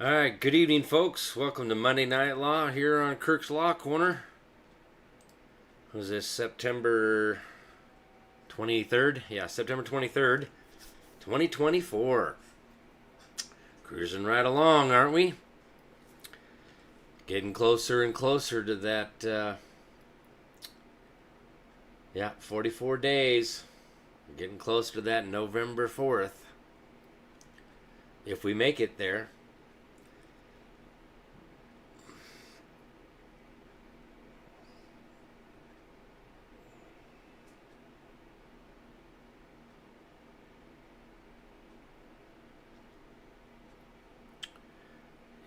All right, good evening, folks. Welcome to Monday Night Law here on Kirk's Law Corner. Was this September 23rd? Yeah, September 23rd, 2024. Cruising right along, aren't we? Getting closer and closer to that, 44 days. Getting closer to that November 4th. If we make it there.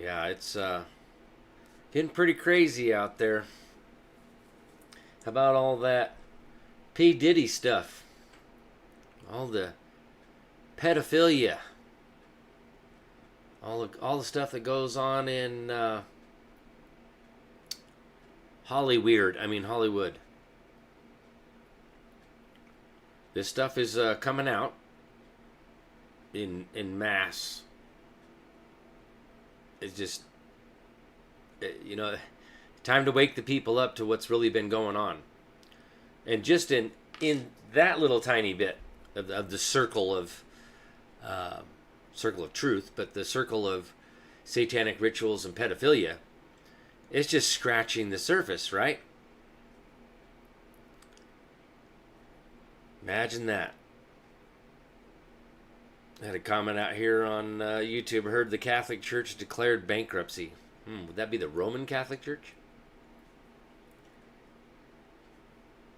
Yeah, it's getting pretty crazy out there. How about all that P. Diddy stuff? All the pedophilia. All the stuff that goes on in Hollywood. This stuff is coming out in mass. It's just, time to wake the people up to what's really been going on. And just in that little tiny bit of the circle of truth, but the circle of satanic rituals and pedophilia, it's just scratching the surface, right? Imagine that. I had a comment out here on YouTube. I heard the Catholic Church declared bankruptcy. Would that be the Roman Catholic Church?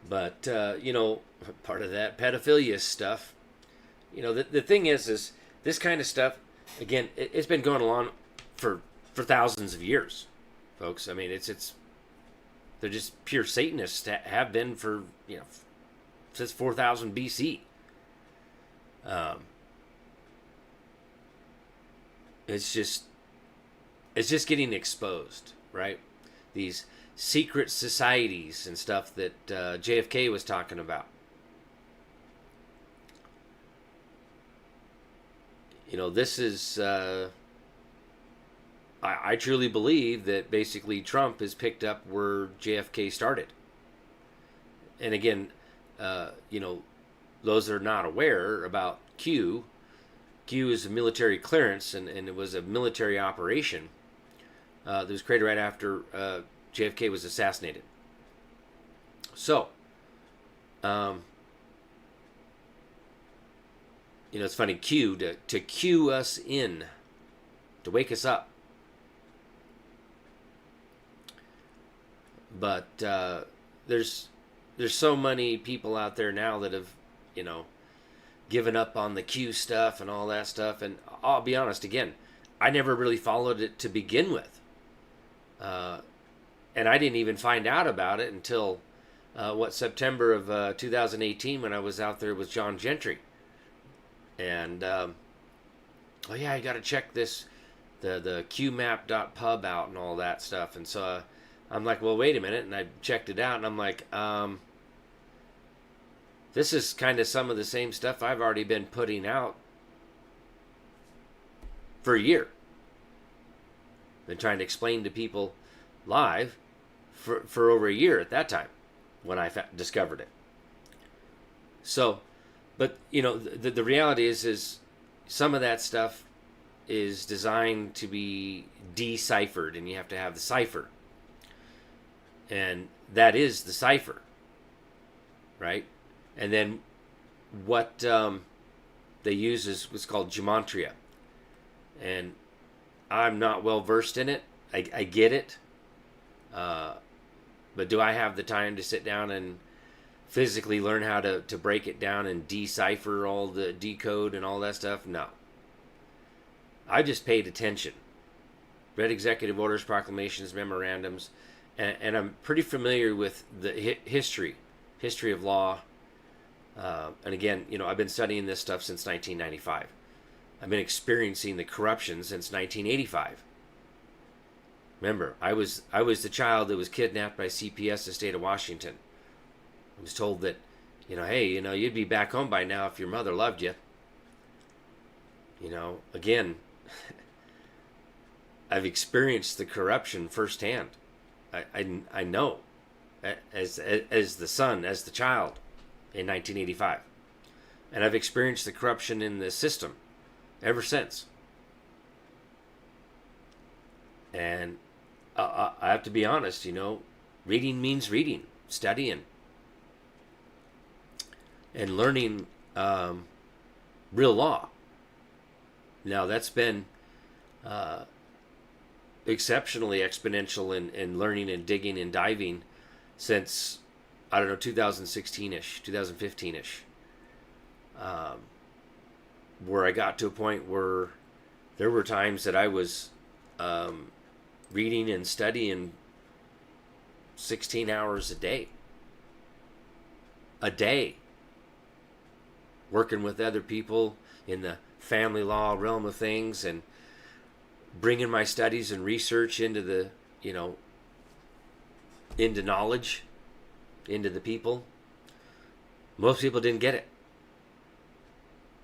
But, part of that pedophilia stuff. The thing is this kind of stuff, again, it's been going on for thousands of years, folks. I mean, they're just pure Satanists that have been for, since 4000 BC. It's just getting exposed, right? These secret societies and stuff that JFK was talking about. This is I truly believe that basically Trump has picked up where JFK started. And again, those that are not aware about Q is a military clearance, and it was a military operation that was created right after JFK was assassinated. So, it's funny, Q, to cue us in, to wake us up. But there's so many people out there now that have, given up on the Q stuff and all that stuff. And I'll be honest, again, I never really followed it to begin with. And I didn't even find out about it until, September of 2018 when I was out there with John Gentry. And, you got to check this, the qmap.pub out and all that stuff. And so I'm like, well, wait a minute. And I checked it out and I'm like, this is kind of some of the same stuff I've already been putting out for a year. Been trying to explain to people live for over a year at that time when I discovered it. So, but, the reality is some of that stuff is designed to be deciphered, and you have to have the cipher. And that is the cipher, right? And then what they use is what's called gematria. And I'm not well versed in it. I get it. But do I have the time to sit down and physically learn how to break it down and decipher all the decode and all that stuff? No. I just paid attention. Read executive orders, proclamations, memorandums. And I'm pretty familiar with the history of law. And again, I've been studying this stuff since 1995. I've been experiencing the corruption since 1985. Remember, I was the child that was kidnapped by CPS, the state of Washington. I was told that, hey, you'd be back home by now if your mother loved you. Again, I've experienced the corruption firsthand. I know, as the son, as the child, in 1985, and I've experienced the corruption in the system ever since. And I have to be honest, reading means reading, studying, and learning real law. Now, that's been exceptionally exponential in learning and digging and diving since, I don't know, 2016-ish, 2015-ish, where I got to a point where there were times that I was reading and studying 16 hours a day, working with other people in the family law realm of things, and bringing my studies and research into the, into knowledge, into the people. Most people didn't get it.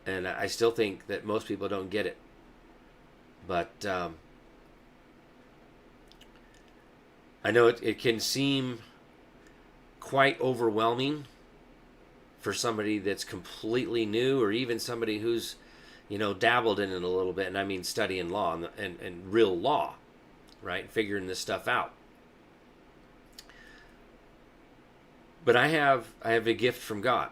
And I still think that most people don't get it. But I know it can seem quite overwhelming for somebody that's completely new, or even somebody who's, dabbled in it a little bit. And I mean studying law and real law, right? Figuring this stuff out. But I have a gift from God.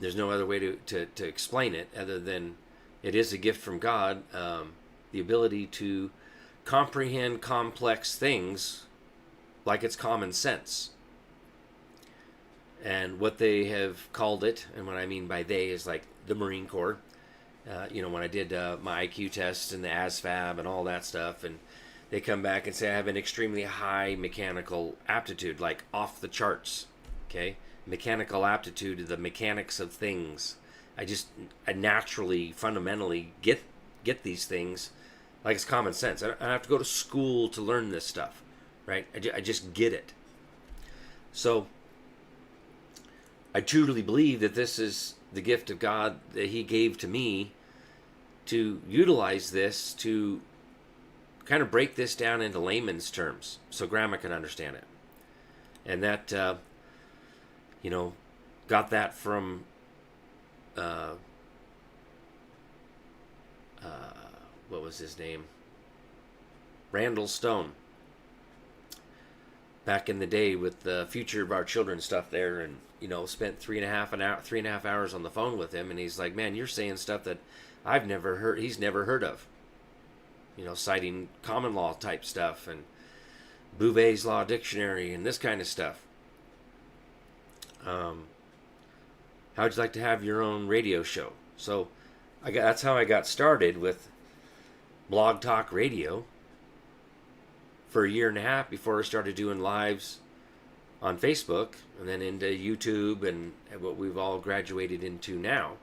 There's no other way to explain it other than it is a gift from God. The ability to comprehend complex things like it's common sense. And what they have called it, and what I mean by they is like the Marine Corps. When I did my IQ test and the ASVAB and all that stuff, and they come back and say I have an extremely high mechanical aptitude, like off the charts. Okay, mechanical aptitude to the mechanics of things. I naturally, fundamentally get these things like it's common sense. I don't have to go to school to learn this stuff, right? I just get it. So I truly believe that this is the gift of God that He gave to me to utilize this to kind of break this down into layman's terms so Grandma can understand it. And that, got that from what was his name? Randall Stone. Back in the day with the Future of Our Children stuff there, and spent 3.5 hours on the phone with him, and he's like, man, you're saying stuff that I've never heard, he's never heard of. Citing common law type stuff and Bouvet's Law Dictionary and this kind of stuff. How'd you like to have your own radio show? So that's how I got started with Blog Talk Radio for a year and a half before I started doing lives on Facebook, and then into YouTube and what we've all graduated into now.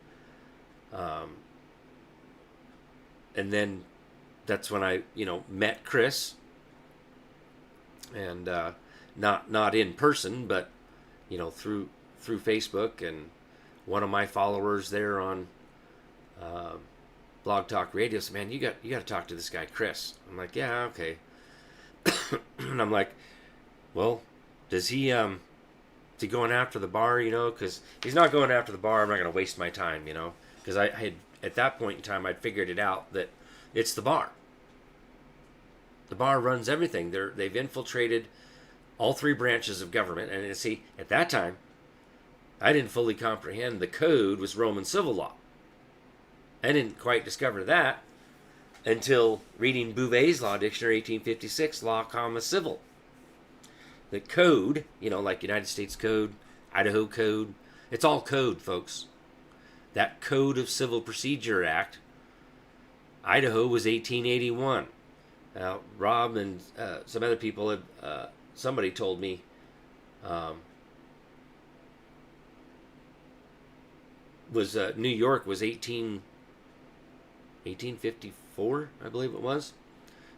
And then that's when I, met Chris, and not in person, but through Facebook, and one of my followers there on Blog Talk Radio said, man, you got to talk to this guy Chris. I'm like, yeah, okay. And I'm like, well, is he going after the bar, because he's not going after the bar. I'm not going to waste my time, because I had, at that point in time, I'd figured it out that it's the bar. The bar runs everything. They've infiltrated all three branches of government. And see, at that time, I didn't fully comprehend the code was Roman civil law. I didn't quite discover that until reading Bouvet's Law Dictionary, 1856, law, comma, civil. The code, like United States Code, Idaho Code, it's all code, folks. That Code of Civil Procedure Act, Idaho was 1881. Now, Rob and some other people have, somebody told me, New York was 1854, I believe it was.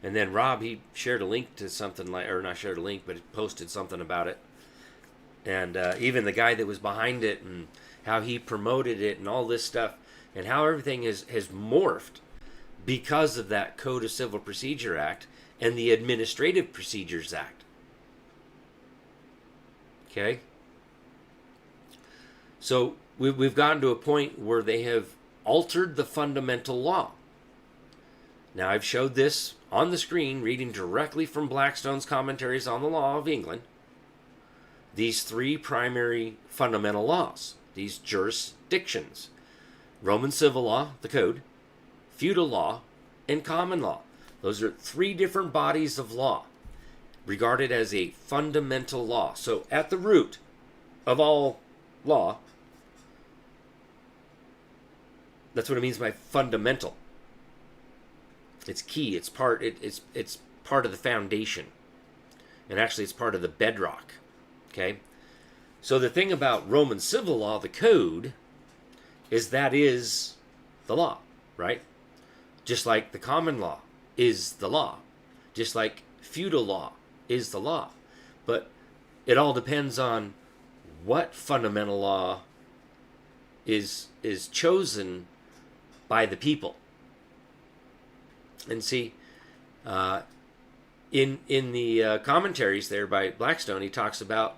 And then Rob, he shared a link to something like, or not shared a link, but posted something about it. And even the guy that was behind it, and how he promoted it and all this stuff, and how everything has morphed because of that Code of Civil Procedure Act and the Administrative Procedures Act. Okay? So we've gotten to a point where they have altered the fundamental law. Now, I've showed this on the screen, reading directly from Blackstone's Commentaries on the Law of England. These three primary fundamental laws, these jurisdictions: Roman civil law, the code, feudal law, and common law. Those are three different bodies of law regarded as a fundamental law. So at the root of all law, that's what it means by fundamental. It's key. It's part of the foundation, and actually it's part of the bedrock. Okay, so the thing about Roman civil law, the code, is that is the law, right? Just like the common law is the law, just like feudal law is the law, but it all depends on what fundamental law is chosen by the people. And see, in the commentaries there by Blackstone, he talks about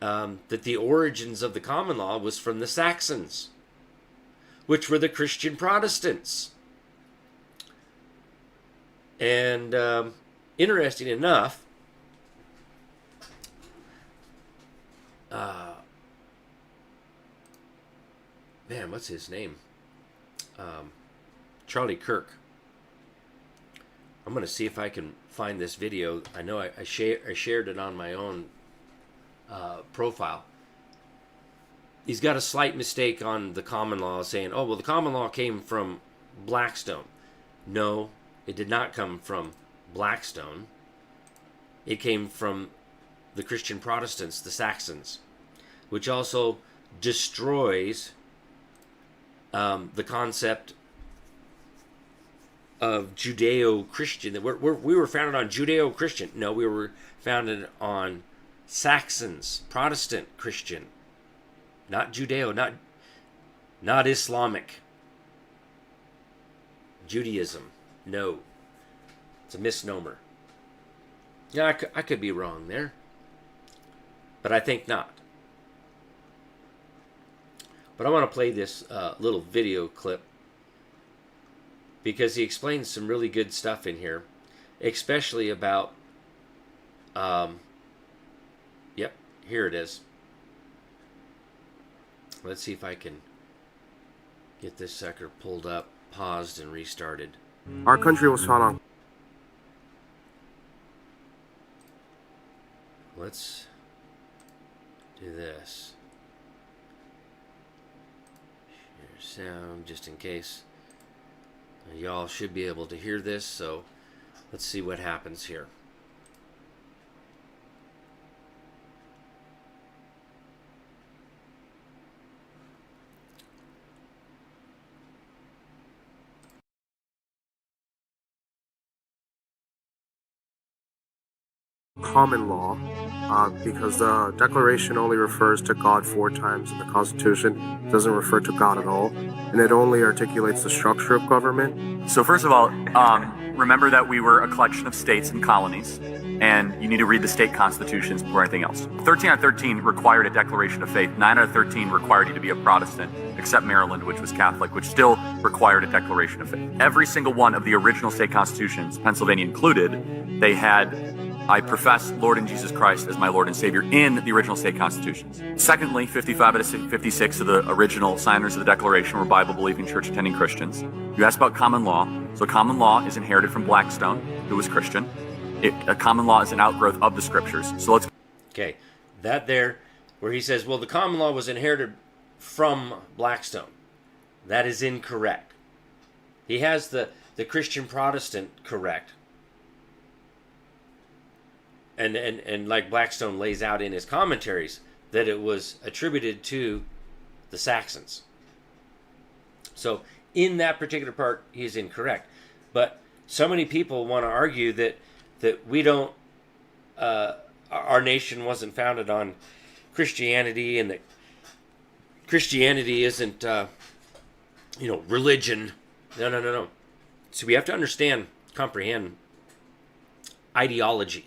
that the origins of the common law was from the Saxons, which were the Christian Protestants. And interesting enough, man, what's his name? Charlie Kirk. I'm going to see if I can find this video. I know I shared it on my own profile. He's got a slight mistake on the common law, saying, oh, well, the common law came from Blackstone. No, it did not come from Blackstone. It came from the Christian Protestants, the Saxons, which also destroys the concept of Judeo-Christian. That we were founded on Judeo-Christian. No, we were founded on Saxons, Protestant Christian, not Judeo, not Islamic. Judaism, no, it's a misnomer. Yeah, I could be wrong there, but I think not. But I want to play this little video clip because he explains some really good stuff in here, especially about, yep, here it is. Let's see if I can get this sucker pulled up, paused, and restarted. Our country was founded on... Let's do this. Share sound, just in case. Y'all should be able to hear this, so let's see what happens here. common law, because the Declaration only refers to God 4 times in the Constitution. It doesn't refer to God at all, and it only articulates the structure of government. So first of all, remember that we were a collection of states and colonies, and you need to read the state constitutions before anything else. 13 out of 13 required a declaration of faith. 9 out of 13 required you to be a Protestant, except Maryland, which was Catholic, which still required a declaration of faith. Every single one of the original state constitutions, Pennsylvania included, they had, I profess Lord and Jesus Christ as my Lord and Savior in the original state constitutions. Secondly, 55 out of 56 of the original signers of the Declaration were Bible-believing, church-attending Christians. You asked about common law. So common law is inherited from Blackstone, who was Christian. A common law is an outgrowth of the scriptures. So let's... Okay, that there, where he says, well, the common law was inherited from Blackstone. That is incorrect. He has the Christian Protestant correct. And like Blackstone lays out in his commentaries, that it was attributed to the Saxons. So in that particular part, he's incorrect. But so many people want to argue that we don't, our nation wasn't founded on Christianity, and that Christianity isn't, religion. No. So we have to understand, comprehend ideology.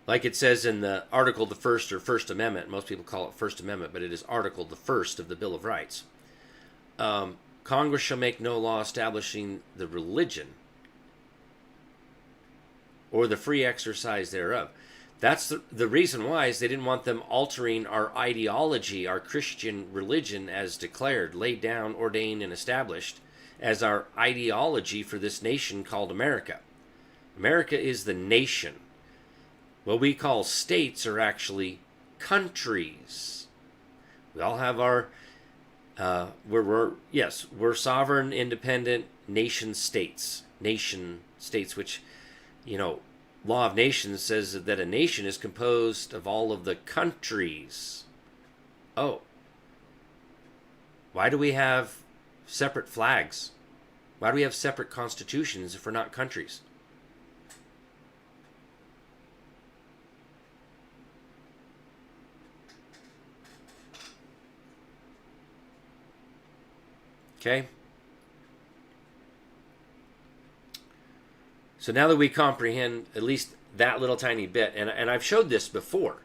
Like it says in the Article the First or First Amendment, most people call it First Amendment, but it is Article the First of the Bill of Rights. Congress shall make no law establishing the religion or the free exercise thereof. That's the reason why is they didn't want them altering our ideology, our Christian religion as declared, laid down, ordained, and established as our ideology for this nation called America. America is the nation. What we call states are actually countries. We all have our, we're sovereign, independent nation states, which, Law of Nations says that a nation is composed of all of the countries. Oh. Why do we have separate flags? Why do we have separate constitutions if we're not countries? Okay? So now that we comprehend at least that little tiny bit, and I've showed this before,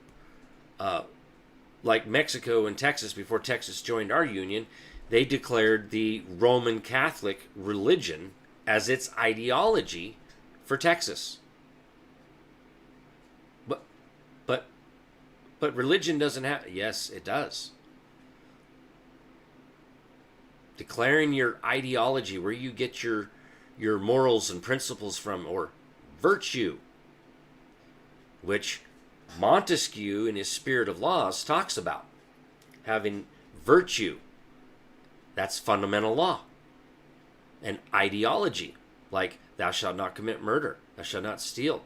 like Mexico and Texas, before Texas joined our union, they declared the Roman Catholic religion as its ideology for Texas. But religion doesn't have, yes, it does. Declaring your ideology, where you get your morals and principles from, or virtue, which Montesquieu in his Spirit of Laws talks about having virtue. That's fundamental law. And ideology, like thou shalt not commit murder, thou shalt not steal,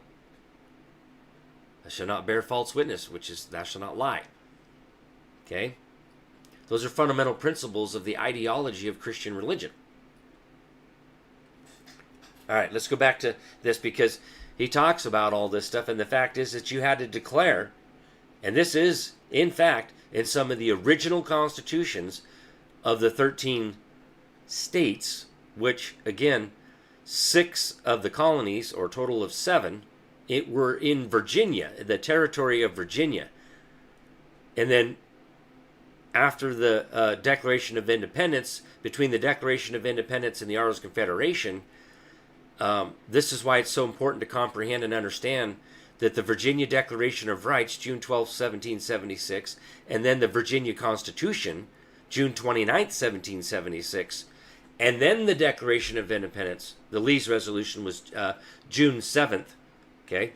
thou shalt not bear false witness, which is thou shalt not lie. Okay? Those are fundamental principles of the ideology of Christian religion. All right, let's go back to this, because he talks about all this stuff, and the fact is that you had to declare, and this is, in fact, in some of the original constitutions of the 13 states, which, again, 6 of the colonies, or a total of 7, it were in Virginia, the territory of Virginia. And then after the Declaration of Independence, between the Declaration of Independence and the Articles of Confederation, this is why it's so important to comprehend and understand that the Virginia Declaration of Rights, June 12, 1776, and then the Virginia Constitution, June 29, 1776, and then the Declaration of Independence, the Lee's Resolution was June 7th, okay,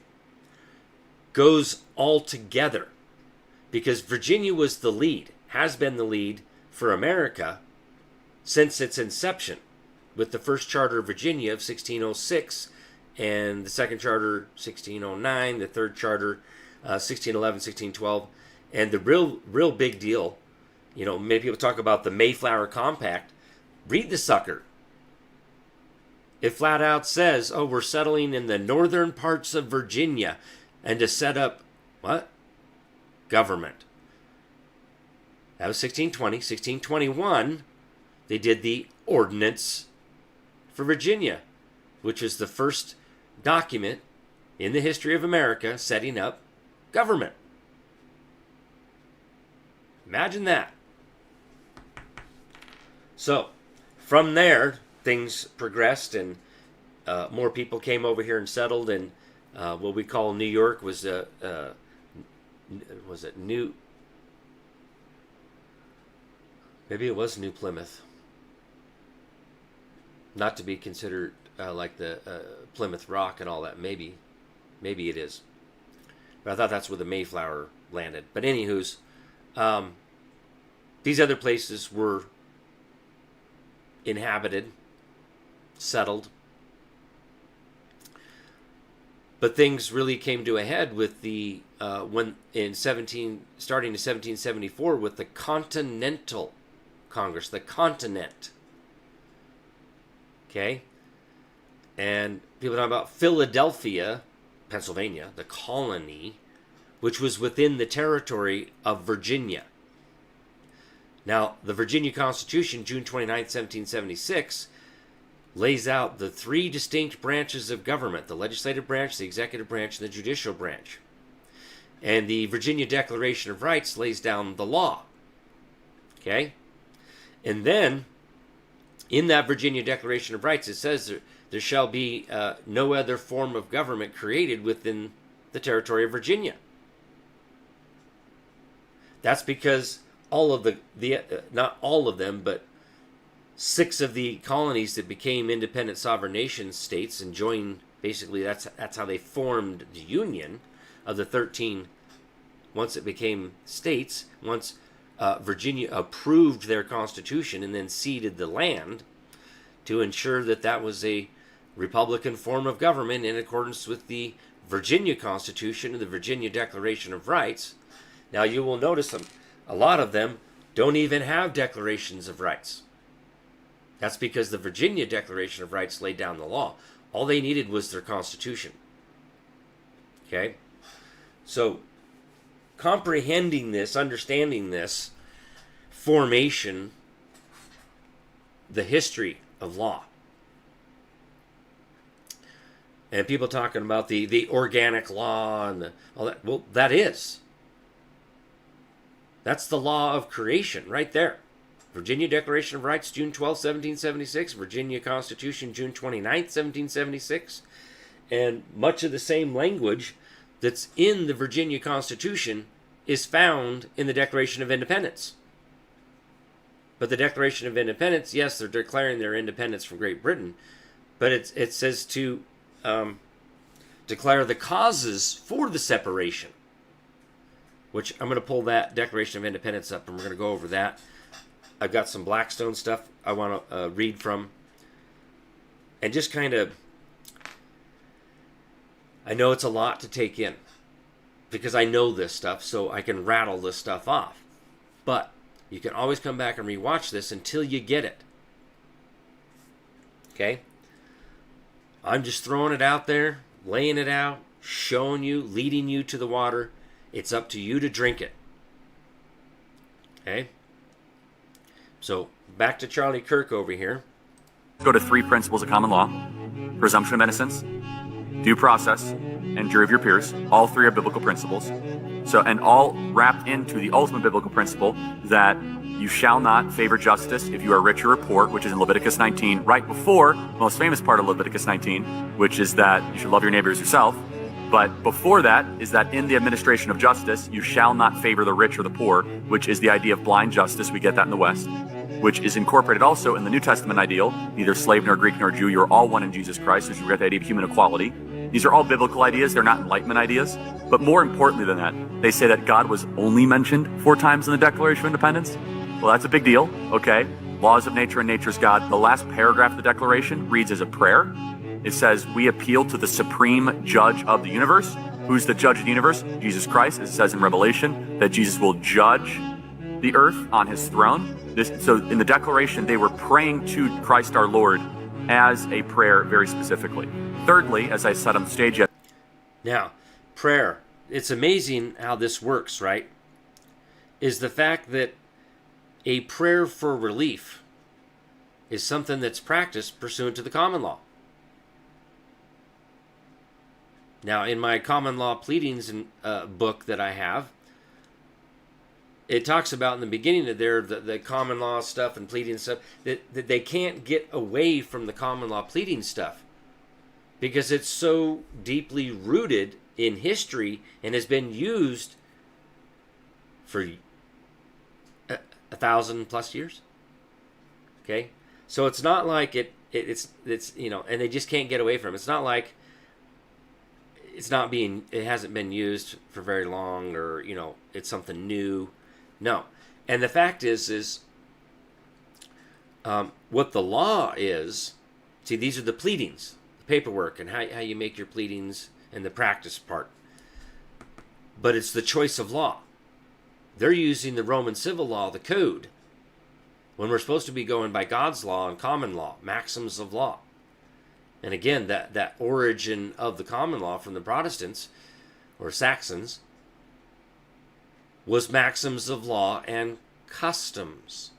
goes all together, because Virginia was the lead, has been the lead for America since its inception, with the first charter of Virginia of 1606, and the second charter 1609, the third charter 1611, 1612, and the real big deal, many people talk about the Mayflower Compact. Read the sucker. It flat out says, we're settling in the northern parts of Virginia, and to set up, what? Government. That was 1620. 1621, they did the Ordinance for Virginia, which is the first document in the history of America setting up government. Imagine that. So, from there, things progressed, and more people came over here and settled, and what we call New York was New? Maybe it was New Plymouth. Not to be considered like the Plymouth Rock and all that. Maybe it is. But I thought that's where the Mayflower landed. But anywho's, these other places were inhabited, settled. But things really came to a head with the starting in 1774 with the Continental Congress, the continent. Okay? And people talk about Philadelphia, Pennsylvania, the colony, which was within the territory of Virginia. Now, the Virginia Constitution, June 29, 1776, lays out the three distinct branches of government: the legislative branch, the executive branch, and the judicial branch. And the Virginia Declaration of Rights lays down the law. Okay? And then, in that Virginia Declaration of Rights, it says there shall be no other form of government created within the territory of Virginia. That's because all of not all of them, but 6 of the colonies that became independent sovereign nation states and joined, basically that's how they formed the Union of the 13 once it became states, once Virginia approved their constitution and then ceded the land to ensure that that was a Republican form of government in accordance with the Virginia Constitution and the Virginia Declaration of Rights. Now you will notice a lot of them don't even have declarations of rights. That's because the Virginia Declaration of Rights laid down the law. All they needed was their constitution. Okay? So, comprehending this, understanding this formation, the history of law. And people talking about the organic law and all that. Well, that's the law of creation right there. Virginia Declaration of Rights, June 12, 1776. Virginia Constitution, June 29, 1776. And much of the same language that's in the Virginia Constitution is found in the Declaration of Independence. But the Declaration of Independence, yes, they're declaring their independence from Great Britain, but it says to declare the causes for the separation, which I'm going to pull that Declaration of Independence up and we're going to go over that. I've got some Blackstone stuff I want to read from. And just kind of, I know it's a lot to take in because I know this stuff, so I can rattle this stuff off. But you can always come back and rewatch this until you get it. Okay? I'm just throwing it out there, laying it out, showing you, leading you to the water. It's up to you to drink it. Okay? So, back to Charlie Kirk over here. Go to 3 principles of common law: presumption of innocence, due process, and jury of your peers. All 3 are biblical principles. So, and all wrapped into the ultimate biblical principle that you shall not favor justice if you are rich or poor, which is in Leviticus 19, right before the most famous part of Leviticus 19, which is that you should love your neighbor as yourself. But before that is that in the administration of justice, you shall not favor the rich or the poor, which is the idea of blind justice. We get that in the West, which is incorporated also in the New Testament ideal: neither slave nor Greek nor Jew, you're all one in Jesus Christ, which we get the idea of human equality. These are all biblical ideas. They're not Enlightenment ideas. But more importantly than that, they say that God was only mentioned 4 times in the Declaration of Independence. Well, that's a big deal, okay? Laws of nature and nature's God. The last paragraph of the Declaration reads as a prayer. It says, we appeal to the supreme judge of the universe. Who's the judge of the universe? Jesus Christ. It says in Revelation that Jesus will judge the earth on his throne. So in the Declaration, they were praying to Christ our Lord as a prayer very specifically. Thirdly, as I said on the stage yet. Now, prayer. It's amazing how this works, right? Is the fact that a prayer for relief is something that's practiced pursuant to the common law. Now, in my common law pleadings book that I have, it talks about in the beginning of there the common law stuff and pleading stuff, that they can't get away from the common law pleading stuff because it's so deeply rooted in history and has been used for 1,000+ years. Okay, so it's not like it's you know, and they just can't get away from it. It's not like it hasn't been used for very long, or you know, it's something new. No. And the fact is what the law is. See, these are the pleadings, the paperwork, and how you make your pleadings and the practice part. But it's the choice of law. They're using the Roman civil law, the code, when we're supposed to be going by God's law and common law, maxims of law. And again, that origin of the common law from the Protestants or Saxons was maxims of law and customs.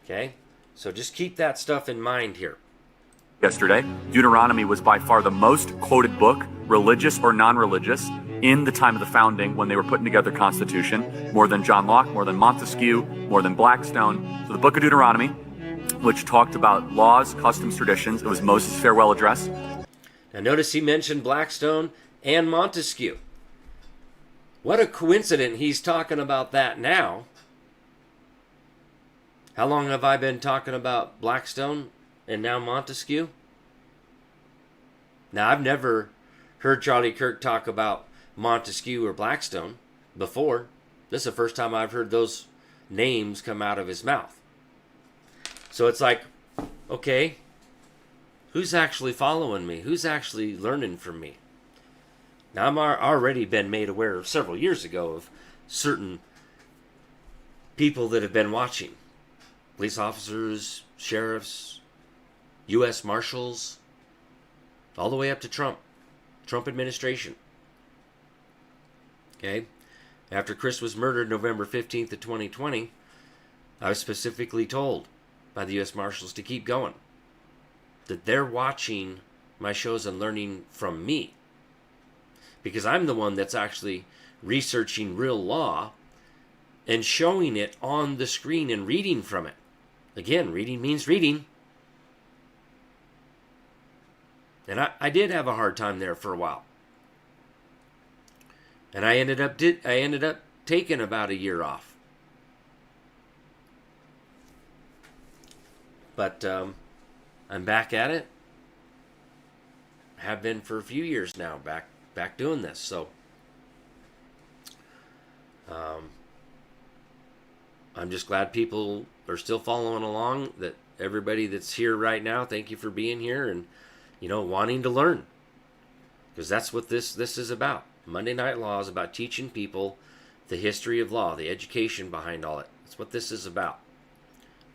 Okay? So just keep that stuff in mind here. Yesterday, Deuteronomy was by far the most quoted book, religious or non-religious, in the time of the founding when they were putting together the Constitution, more than John Locke, more than Montesquieu, more than Blackstone. So the book of Deuteronomy, which talked about laws, customs, traditions, it was Moses' farewell address. Now notice he mentioned Blackstone and Montesquieu. What a coincidence he's talking about that now. How long have I been talking about Blackstone and now Montesquieu? Now, I've never heard Charlie Kirk talk about Montesquieu or Blackstone before. This is the first time I've heard those names come out of his mouth. So it's like, okay, who's actually following me? Who's actually learning from me? Now, I'm already been made aware of several years ago of certain people that have been watching. Police officers, sheriffs, U.S. Marshals, all the way up to Trump administration. Okay? After Chris was murdered November 15th of 2020, I was specifically told by the U.S. Marshals to keep going. That they're watching my shows and learning from me. Because I'm the one that's actually researching real law and showing it on the screen and reading from it. Again, reading means reading. And I did have a hard time there for a while. And I ended up taking about a year off. But I'm back at it. Have been for a few years now, back doing this. So I'm just glad people are still following along. That everybody that's here right now, thank you for being here and wanting to learn, because that's what this is about. Monday Night Law is about teaching people the history of law, the education behind all it. That's what this is about.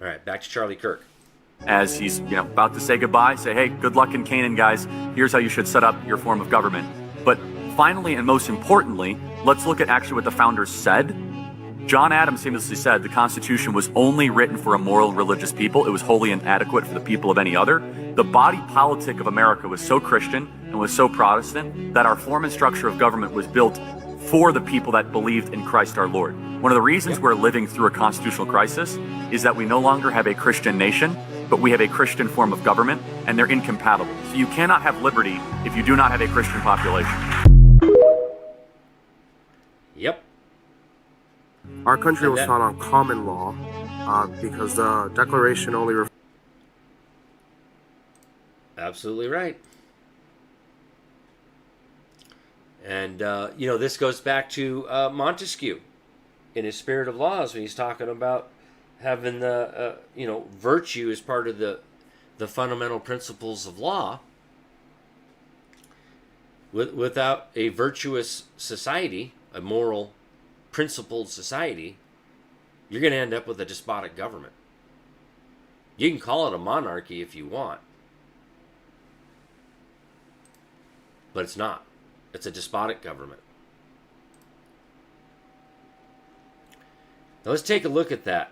All right, back to Charlie Kirk. As he's about to say goodbye, say, hey, good luck in Canaan, guys. Here's how you should set up your form of government. But finally, and most importantly, let's look at actually what the founders said. John Adams famously said the Constitution was only written for a moral, religious people. It was wholly inadequate for the people of any other. The body politic of America was so Christian and was so Protestant that our form and structure of government was built for the people that believed in Christ our Lord. One of the reasons we're living through a constitutional crisis is that we no longer have a Christian nation, but we have a Christian form of government, and they're incompatible. So you cannot have liberty if you do not have a Christian population. Yep. Our country was taught on common law because the Declaration only Absolutely right. And, this goes back to Montesquieu in his Spirit of Laws when he's talking about having the, virtue as part of the fundamental principles of law. Without a virtuous society, a moral, principled society, you're going to end up with a despotic government. You can call it a monarchy if you want, but it's not. It's a despotic government. Now let's take a look at that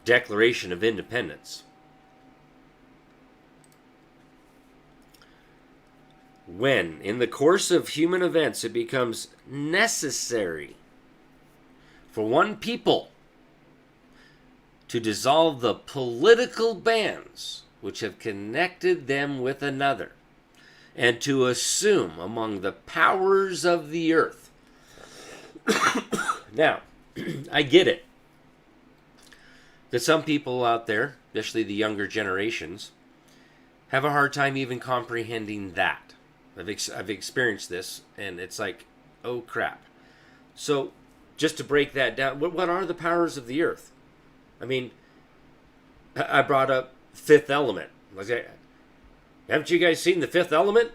Declaration of Independence. When, in the course of human events, it becomes necessary for one people to dissolve the political bands which have connected them with another, and to assume among the powers of the earth. Now, I get it that some people out there, especially the younger generations, have a hard time even comprehending that. I've experienced this, and it's like, oh crap. So, just to break that down, what are the powers of the earth? I mean, I brought up Fifth Element. Haven't you guys seen The Fifth Element?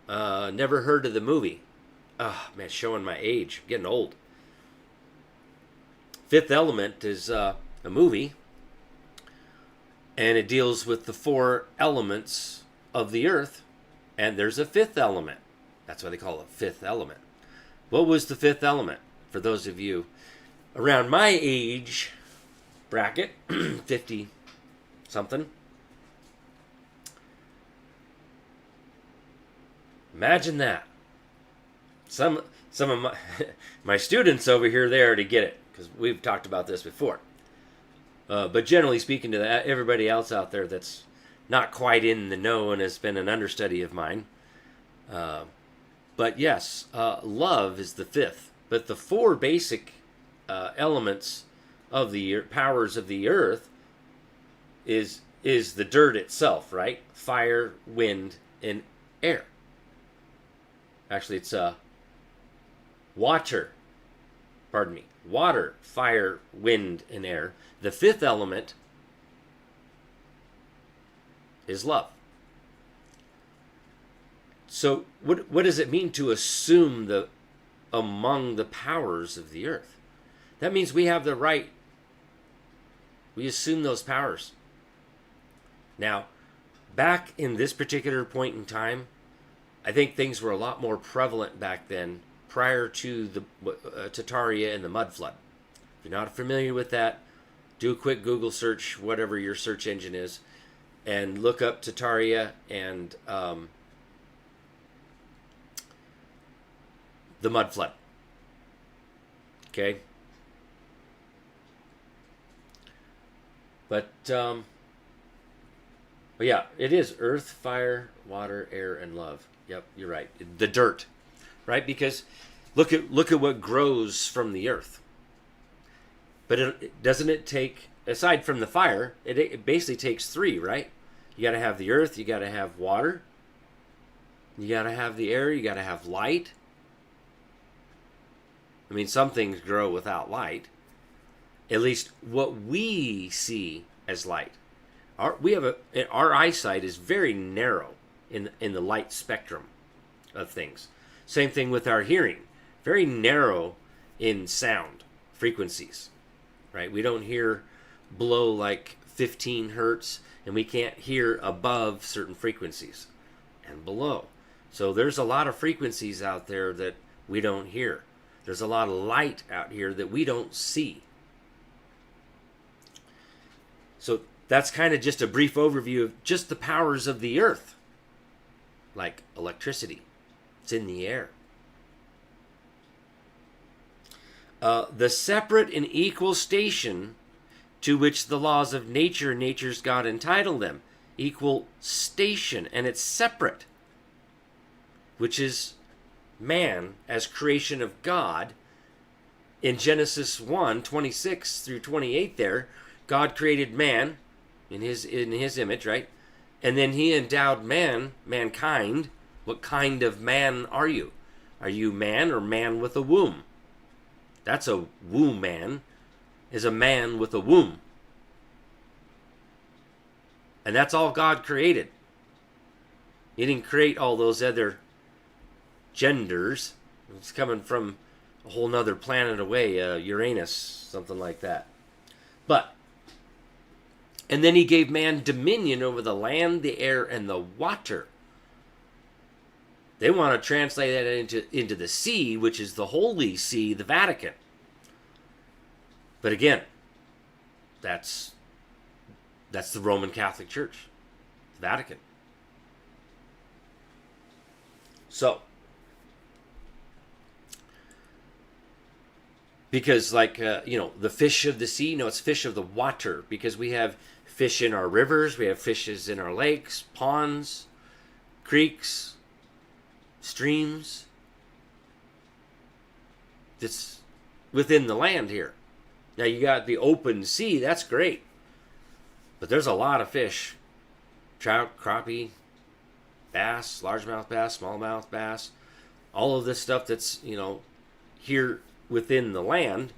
Never heard of the movie. Oh, man, showing my age. I'm getting old. Fifth Element is a movie, and it deals with the four elements of the earth, and there's a fifth element. That's why they call it Fifth Element. What was the fifth element? for those of you around my age bracket, 50 something. Imagine that. Some of my students over here, they already get it, because we've talked about this before. But generally speaking, to that, everybody else out there that's not quite in the know and has been an understudy of mine. But yes, love is the fifth. But the four basic elements of the powers of the earth is the dirt itself, right? Fire, wind, and air. Actually, it's water. Pardon me. Water, fire, wind, and air. The fifth element is love. So what does it mean to assume among the powers of the earth? That means we have the right. We assume those powers. Now, back in this particular point in time, I think things were a lot more prevalent back then, prior to the Tartaria and the mud flood. If you're not familiar with that, do a quick Google search, whatever your search engine is, and look up Tartaria and the mud flood. Okay? But yeah, it is earth, fire, water, air, and love. Yep, you're right. The dirt, right? Because look at what grows from the earth. But doesn't it take, aside from the fire, it basically takes three, right? You got to have the earth, you got to have water, you got to have the air, you got to have light. I mean, some things grow without light. At least what we see as light. Our eyesight is very narrow in the light spectrum of things. Same thing with our hearing. Very narrow in sound frequencies. Right? We don't hear below like 15 hertz, and we can't hear above certain frequencies and below. So there's a lot of frequencies out there that we don't hear. There's a lot of light out here that we don't see. So that's kind of just a brief overview of just the powers of the earth. Like electricity. It's in the air. The separate and equal station to which the laws of nature's God entitle them. Equal station, and it's separate. Which is man as creation of God. In Genesis 1:26 through 28 there, God created man in his image, right? And then he endowed mankind. What kind of man are you? Are you man or man with a womb? That's a womb man, is a man with a womb. And that's all God created. He didn't create all those other genders. It's coming from a whole nother planet away, Uranus, something like that. And then he gave man dominion over the land, the air, and the water. They want to translate that into the sea, which is the Holy See, the Vatican. But again, that's the Roman Catholic Church, the Vatican. So, because the fish of the sea, no, it's fish of the water, because we have fish in our rivers, we have fishes in our lakes, ponds, creeks, streams. It's within the land here. Now you got the open sea, that's great. But there's a lot of fish. Trout, crappie, bass, largemouth bass, smallmouth bass. All of this stuff that's, here within the land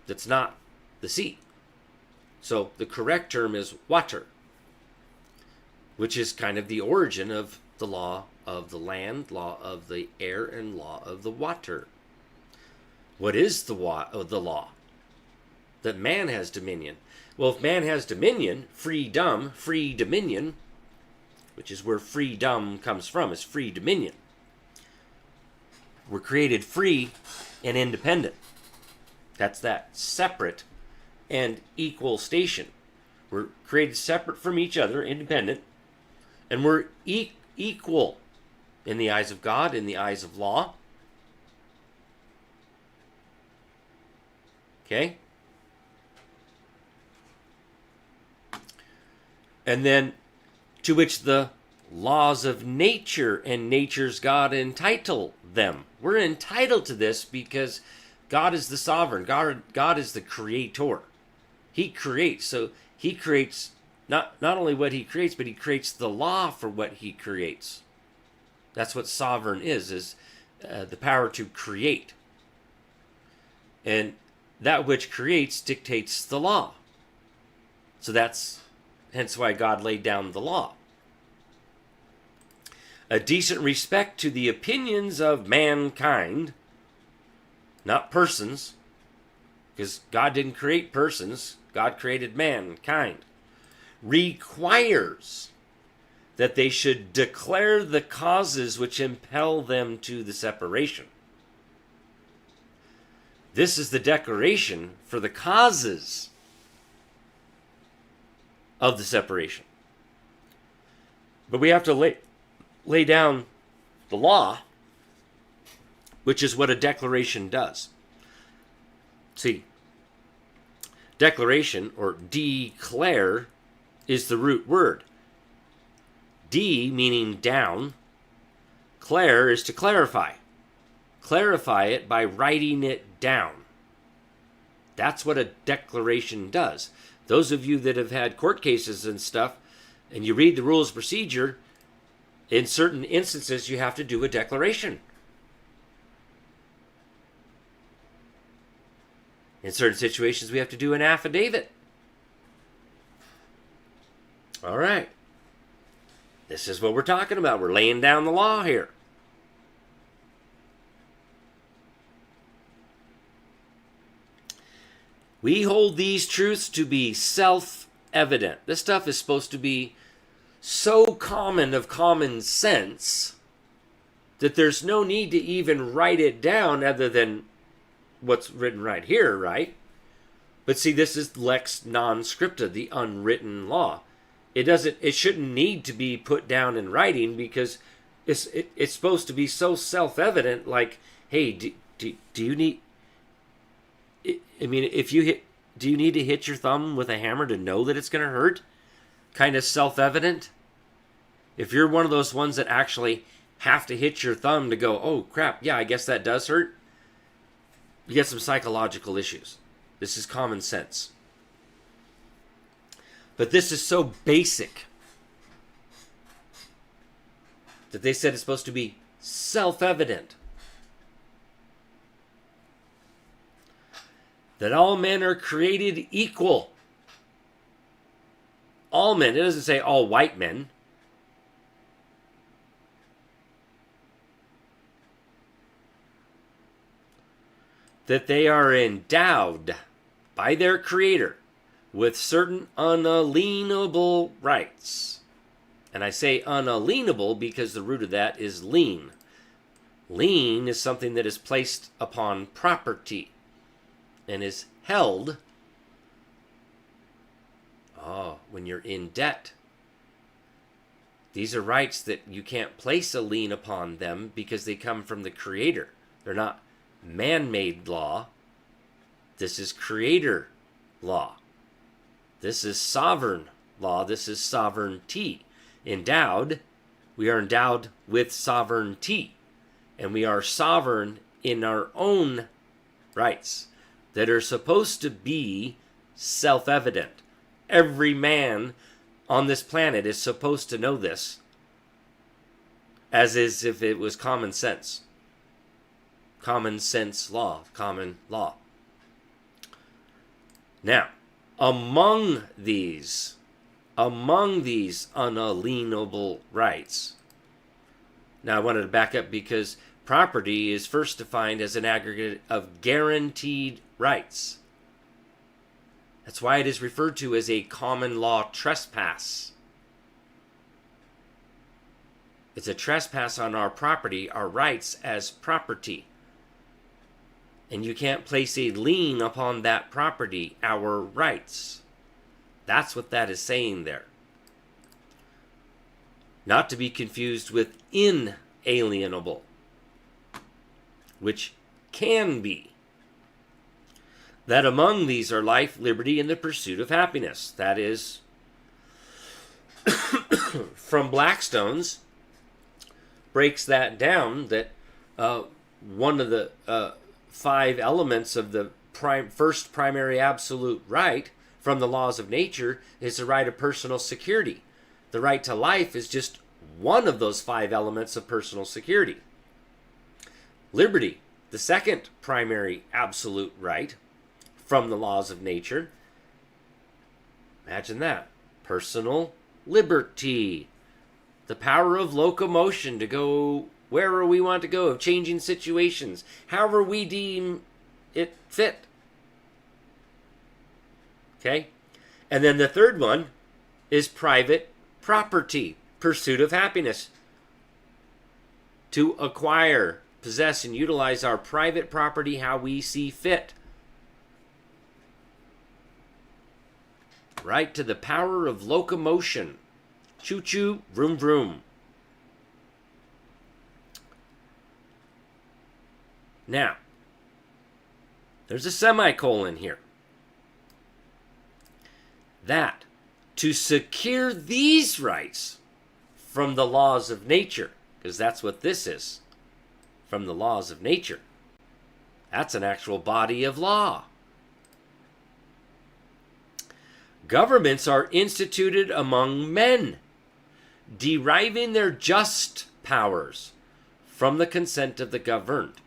that's not the sea. So the correct term is water, which is kind of the origin of the law of the land, law of the air, and law of the water. What is the law? That man has dominion. Well, if man has dominion, free dominion, which is where freedom comes from, is free dominion. We're created free and independent. That's that separate and equal station. We're created separate from each other, independent, and we're equal in the eyes of God, in the eyes of law. Okay? And then to which the laws of nature and nature's God entitle them. We're entitled to this because God is the sovereign. God is the creator. He creates. So he creates not only what he creates, but he creates the law for what he creates. That's what sovereign is the power to create. And that which creates dictates the law. So that's hence why God laid down the law. A decent respect to the opinions of mankind, not persons, because God didn't create persons, God created mankind, requires that they should declare the causes which impel them to the separation. This is the declaration for the causes of the separation. But we have to lay down the law, which is what a declaration does. See, declaration or declare is the root word. D meaning down, clare is to clarify. Clarify it by writing it down. That's what a declaration does. Those of you that have had court cases and stuff, and you read the rules of procedure, in certain instances you have to do a declaration. In certain situations we have to do an affidavit. All right. This is what we're talking about. We're laying down the law here. We hold these truths to be self-evident. This stuff is supposed to be so common of common sense that there's no need to even write it down other than what's written right here, right? But see, this is lex non scripta, the unwritten law. It shouldn't need to be put down in writing because it's supposed to be so self-evident, like, hey, do you need... I mean, do you need to hit your thumb with a hammer to know that it's going to hurt? Kind of self-evident. If you're one of those ones that actually have to hit your thumb to go, oh crap, yeah, I guess that does hurt, you get some psychological issues. This is common sense. But this is so basic that they said it's supposed to be self-evident. That all men are created equal. All men. It doesn't say all white men. That they are endowed by their Creator with certain unalienable rights. And I say unalienable because the root of that is lien. Lien is something that is placed upon property and is held when you're in debt. These are rights that you can't place a lien upon them because they come from the Creator. They're not man-made law. This is Creator law. This is sovereign law. This is sovereignty. Endowed, we are endowed with sovereignty. And we are sovereign in our own rights that are supposed to be self-evident. Every man on this planet is supposed to know this, as is if it was common sense. Common sense law, common law. Now, among these unalienable rights, now I wanted to back up because property is first defined as an aggregate of guaranteed rights. That's why it is referred to as a common law trespass. It's a trespass on our property, our rights as property. And you can't place a lien upon that property, our rights. That's what that is saying there. Not to be confused with inalienable, which can be. That among these are life, liberty, and the pursuit of happiness. That is from Blackstone's, breaks that down, that one of the 5 elements of the first primary absolute right from the laws of nature is the right of personal security. The right to life is just one of those 5 elements of personal security. Liberty, the second primary absolute right from the laws of nature. Imagine that. Personal liberty. The power of locomotion to go wherever we want to go, of changing situations, however we deem it fit. Okay? And then the third one is private property, pursuit of happiness. To acquire, possess, and utilize our private property how we see fit. Right to the power of locomotion. Choo-choo, vroom vroom. Now, there's a semicolon here. That, to secure these rights from the laws of nature, because that's what this is, from the laws of nature. That's an actual body of law. Governments are instituted among men, deriving their just powers from the consent of the governed.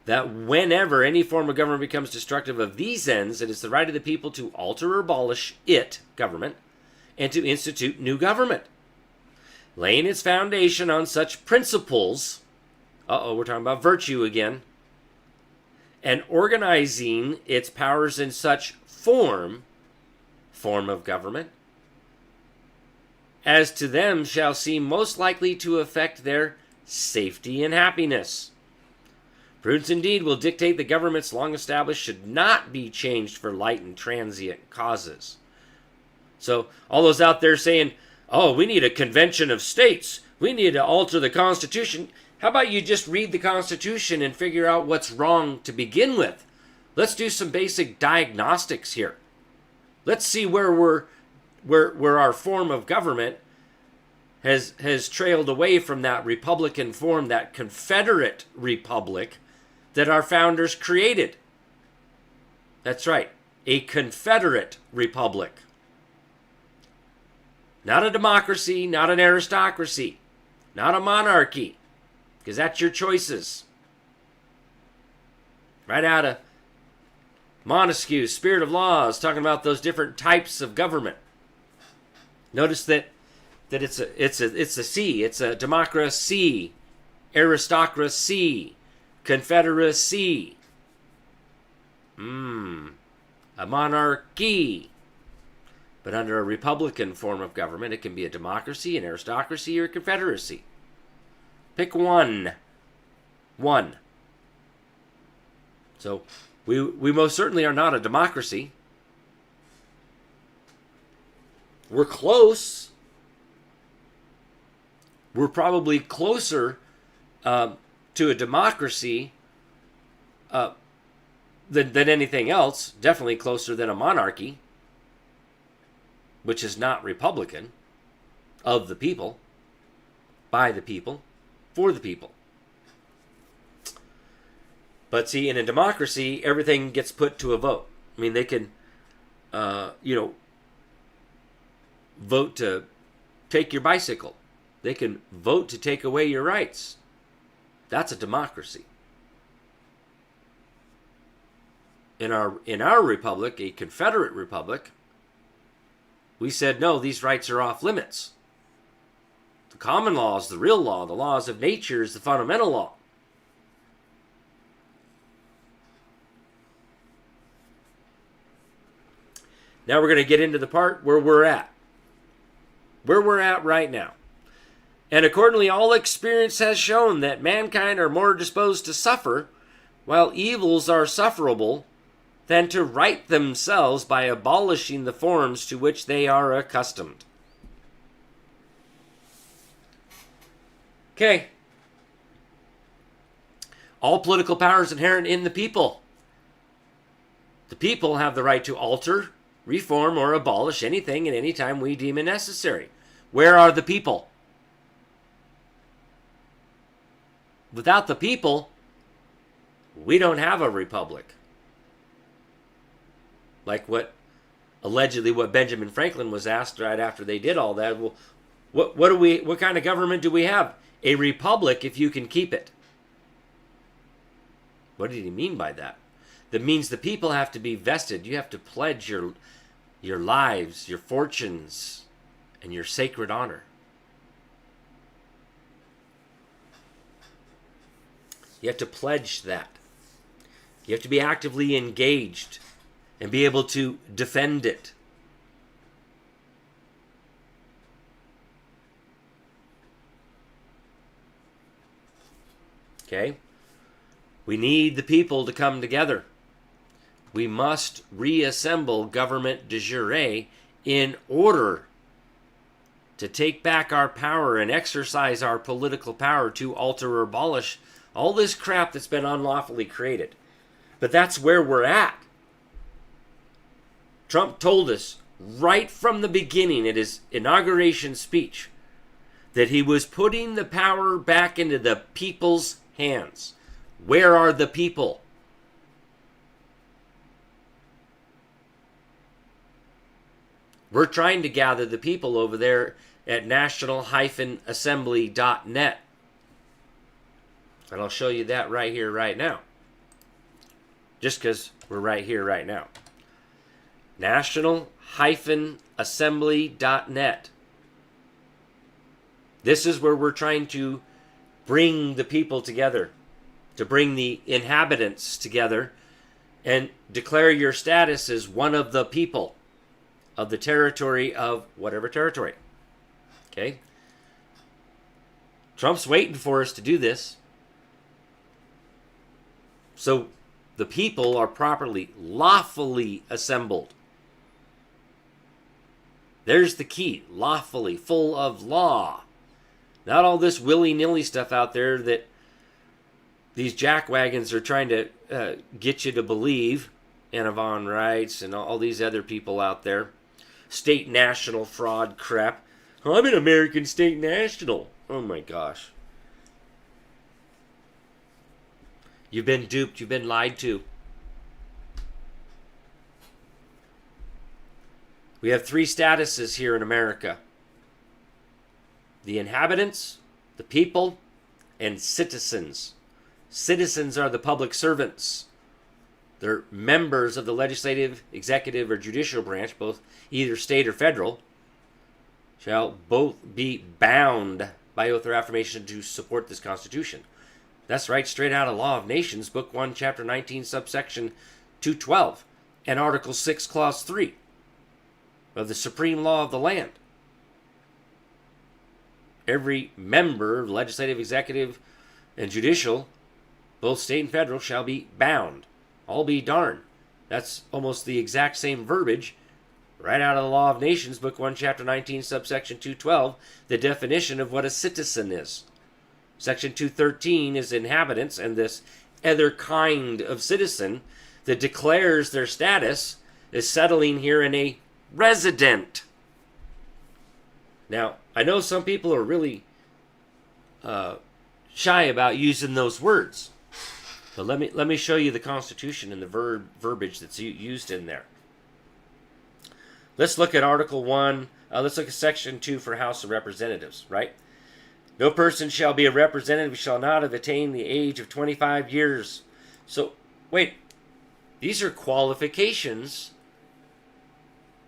That whenever any form of government becomes destructive of these ends, it is the right of the people to alter or abolish it, government, and to institute new government, laying its foundation on such principles, we're talking about virtue again, and organizing its powers in such form of government, as to them shall seem most likely to affect their safety and happiness. Prudence indeed will dictate the governments long established should not be changed for light and transient causes. So all those out there saying, oh, we need a convention of states, we need to alter the Constitution. How about you just read the Constitution and figure out what's wrong to begin with? Let's do some basic diagnostics here. Let's see where our form of government has trailed away from that Republican form, that Confederate Republic that our founders created. That's right, a Confederate Republic. Not a democracy, not an aristocracy, not a monarchy, because that's your choices. Right out of Montesquieu's Spirit of Laws, talking about those different types of government. Notice that it's a C. It's a democracy, aristocracy, confederacy, a monarchy. But under a Republican form of government, it can be a democracy, an aristocracy, or a confederacy. Pick one. One. So we most certainly are not a democracy. We're close. We're probably closer to a democracy than anything else. Definitely closer than a monarchy, which is not Republican, of the people, by the people, for the people. But see, in a democracy, everything gets put to a vote. I mean, they can, vote to take your bicycle. They can vote to take away your rights. That's a democracy. In our republic, a Confederate republic, we said, no, these rights are off limits. The common law is the real law. The laws of nature is the fundamental law. Now we're going to get into the part where we're at. Where we're at right now. And accordingly, all experience has shown that mankind are more disposed to suffer while evils are sufferable, than to right themselves by abolishing the forms to which they are accustomed. Okay. All political power is inherent in the people. The people have the right to alter, reform, or abolish anything at any time we deem it necessary. Where are the people? Without the people, we don't have a republic. Like what Benjamin Franklin was asked right after they did all that. Well, what kind of government do we have? A republic if you can keep it. What did he mean by that? That means the people have to be vested. You have to pledge your lives, your fortunes, and your sacred honor. You have to pledge that. You have to be actively engaged and be able to defend it. Okay? We need the people to come together. We must reassemble government de jure in order to take back our power and exercise our political power to alter or abolish all this crap that's been unlawfully created. But that's where we're at. Trump told us right from the beginning at his inauguration speech that he was putting the power back into the people's hands. Where are the people? We're trying to gather the people over there at national-assembly.net. And I'll show you that right here, right now. Just because we're right here, right now. National-assembly.net. This is where we're trying to bring the people together, to bring the inhabitants together, and declare your status as one of the people of the territory of whatever territory. Okay? Trump's waiting for us to do this. So the people are properly, lawfully assembled. There's the key. Lawfully, full of law. Not all this willy-nilly stuff out there that these jackwagons are trying to get you to believe. Anna Von Reitz and all these other people out there. State national fraud crap. I'm an American state national. Oh my gosh. You've been duped. You've been lied to. We have three statuses here in America. The inhabitants, the people, and citizens. Citizens are the public servants. They're members of the legislative, executive, or judicial branch, both either state or federal, shall both be bound by oath or affirmation to support this Constitution. That's right, straight out of Law of Nations, Book 1, Chapter 19, subsection 212, and Article 6, Clause 3 of the Supreme Law of the Land. Every member, legislative, executive, and judicial, both state and federal, shall be bound. I'll be darned. That's almost the exact same verbiage right out of the Law of Nations, Book 1, Chapter 19, subsection 212, the definition of what a citizen is. Section 213 is inhabitants, and this other kind of citizen that declares their status is settling here in a resident. Now, I know some people are really shy about using those words. But let me show you the Constitution and the verbiage that's used in there. Let's look at Article 1. Let's look at Section 2 for House of Representatives, right? No person shall be a representative who shall not have attained the age of 25 years. So, wait. These are qualifications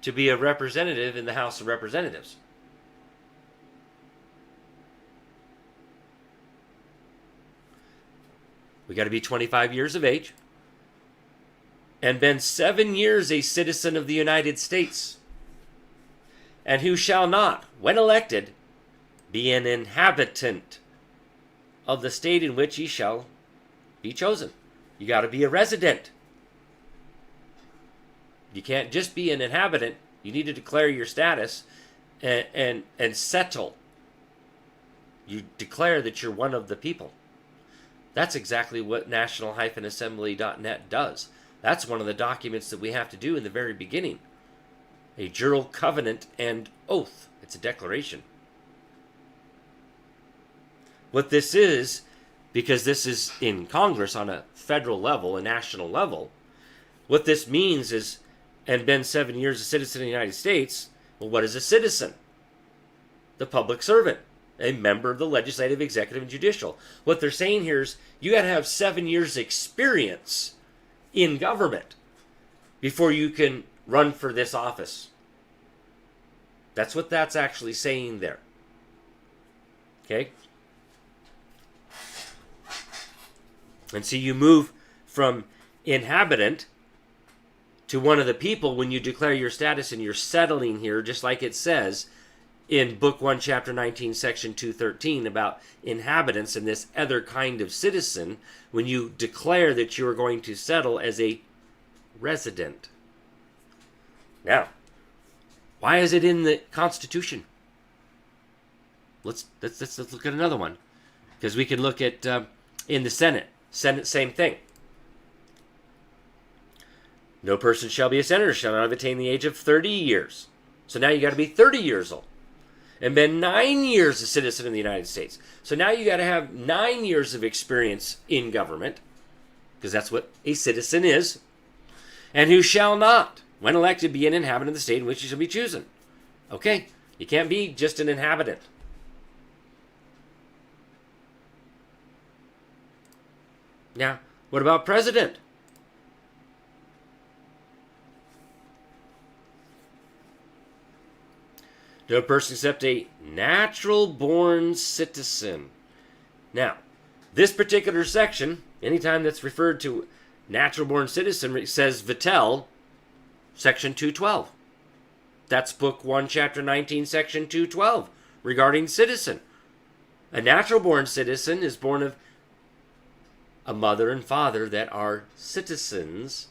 to be a representative in the House of Representatives. We got to be 25 years of age and been 7 years a citizen of the United States, and who shall not, when elected, be an inhabitant of the state in which he shall be chosen. You got to be a resident. You can't just be an inhabitant. You need to declare your status and settle. You declare that you're one of the people. That's exactly what national-assembly.net does. That's one of the documents that we have to do in the very beginning. A jural covenant and oath. It's a declaration. What this is, because this is in Congress on a federal level, a national level, what this means is, and been 7 years a citizen of the United States, well, what is a citizen? The public servant, a member of the legislative, executive, and judicial. What they're saying here is you got to have 7 years experience in government before you can run for this office. That's what that's actually saying there. Okay? And so you move from inhabitant to one of the people when you declare your status and you're settling here, just like it says in Book 1, Chapter 19, Section 213 about inhabitants and this other kind of citizen, when you declare that you are going to settle as a resident. Now, why is it in the Constitution? Let's look at another one, because we can look at in the Senate. Senate, same thing. No person shall be a senator, shall not have attained the age of 30 years. So now you got to be 30 years old. And been 9 years a citizen of the United States. So now you got to have 9 years of experience in government, because that's what a citizen is. And who shall not, when elected, be an inhabitant of the state in which you shall be chosen. Okay, you can't be just an inhabitant. Now, what about president? No person except a natural-born citizen. Now, this particular section, anytime that's referred to natural-born citizen, it says Vittel, Section 212. That's Book 1, Chapter 19, Section 212, regarding citizen. A natural-born citizen is born of a mother and father that are citizens.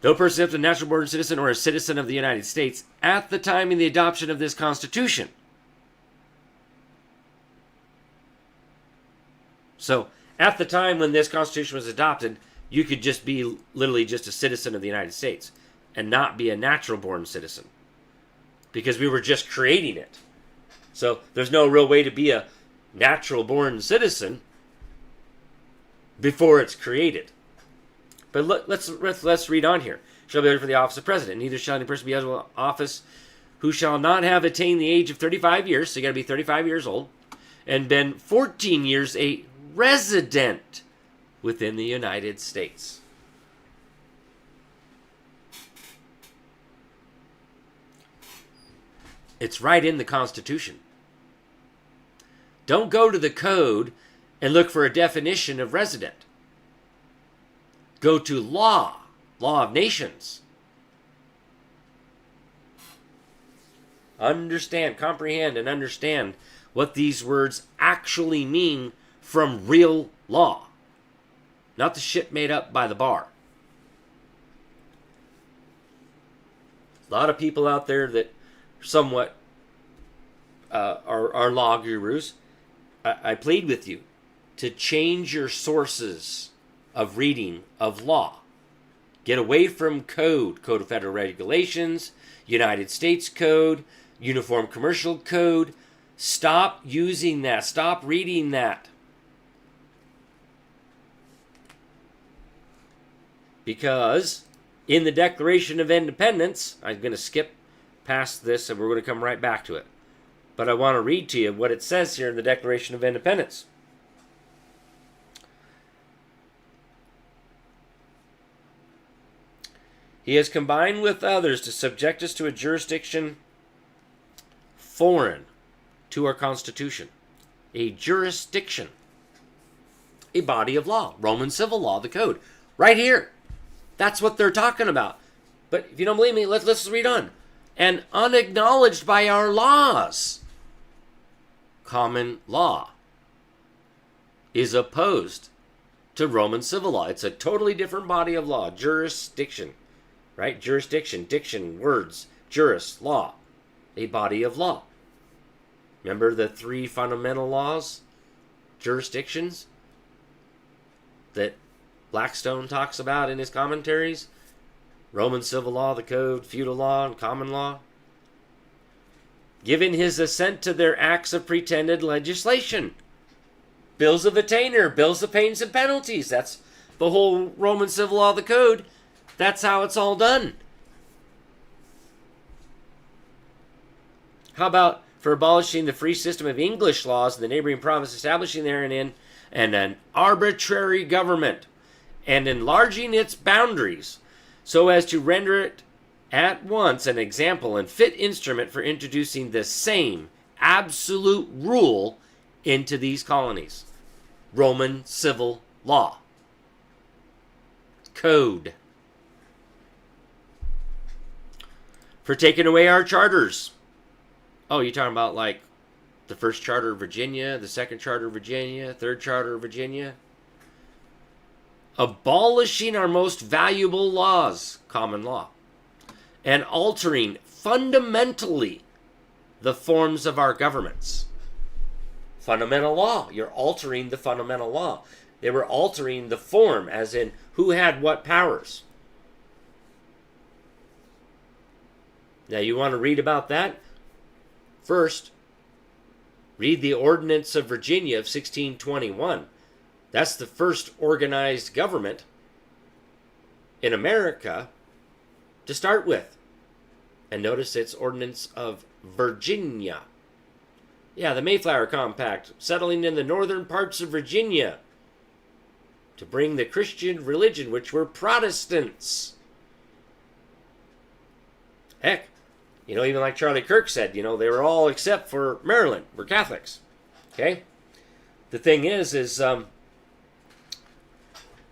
No person except a natural-born citizen or a citizen of the United States at the time of the adoption of this Constitution. So, at the time when this Constitution was adopted, you could just be literally just a citizen of the United States and not be a natural-born citizen, because we were just creating it. So, there's no real way to be a natural-born citizen before it's created. But let's read on here. Shall be elected for the office of president. Neither shall any person be eligible to office who shall not have attained the age of 35 years. So you got to be 35 years old, and been 14 years a resident within the United States. It's right in the Constitution. Don't go to the code and look for a definition of resident. Go to law of nations. Understand, comprehend, and understand what these words actually mean from real law. Not the shit made up by the bar. A lot of people out there that somewhat are law gurus. I plead with you to change your sources of reading of law. Get away from Code of Federal Regulations, United States Code, Uniform Commercial Code. Stop using that. Stop reading that. Because in the Declaration of Independence, I'm going to skip past this and we're going to come right back to it. But I want to read to you what it says here in the Declaration of Independence. He has combined with others to subject us to a jurisdiction foreign to our Constitution. A jurisdiction. A body of law. Roman civil law, the code. Right here. That's what they're talking about. But if you don't believe me, let's read on. And unacknowledged by our laws. Common law. is opposed to Roman civil law. It's a totally different body of law. Jurisdiction, right? Jurisdiction, diction, words, juris, law. A body of law. Remember the 3 fundamental laws, jurisdictions, that Blackstone talks about in his commentaries? Roman civil law, the code, feudal law, and common law. Giving his assent to their acts of pretended legislation. Bills of attainder, bills of pains and penalties. That's the whole Roman civil law, the code. That's how it's all done. How about for abolishing the free system of English laws in the neighboring province, establishing therein an arbitrary government, and enlarging its boundaries so as to render it at once an example and fit instrument for introducing the same absolute rule into these colonies. Roman civil law. Code. For taking away our charters. Oh, you're talking about like the first charter of Virginia, the second charter of Virginia, third charter of Virginia? Abolishing our most valuable laws, common law, and altering fundamentally the forms of our governments. Fundamental law. You're altering the fundamental law. They were altering the form, as in who had what powers. Now, you want to read about that? First, read the Ordinance of Virginia of 1621. That's the first organized government in America to start with. And notice it's Ordinance of Virginia. Yeah, the Mayflower Compact, settling in the northern parts of Virginia to bring the Christian religion, which were Protestants. Heck, even like Charlie Kirk said, they were all except for Maryland, were Catholics. Okay? The thing is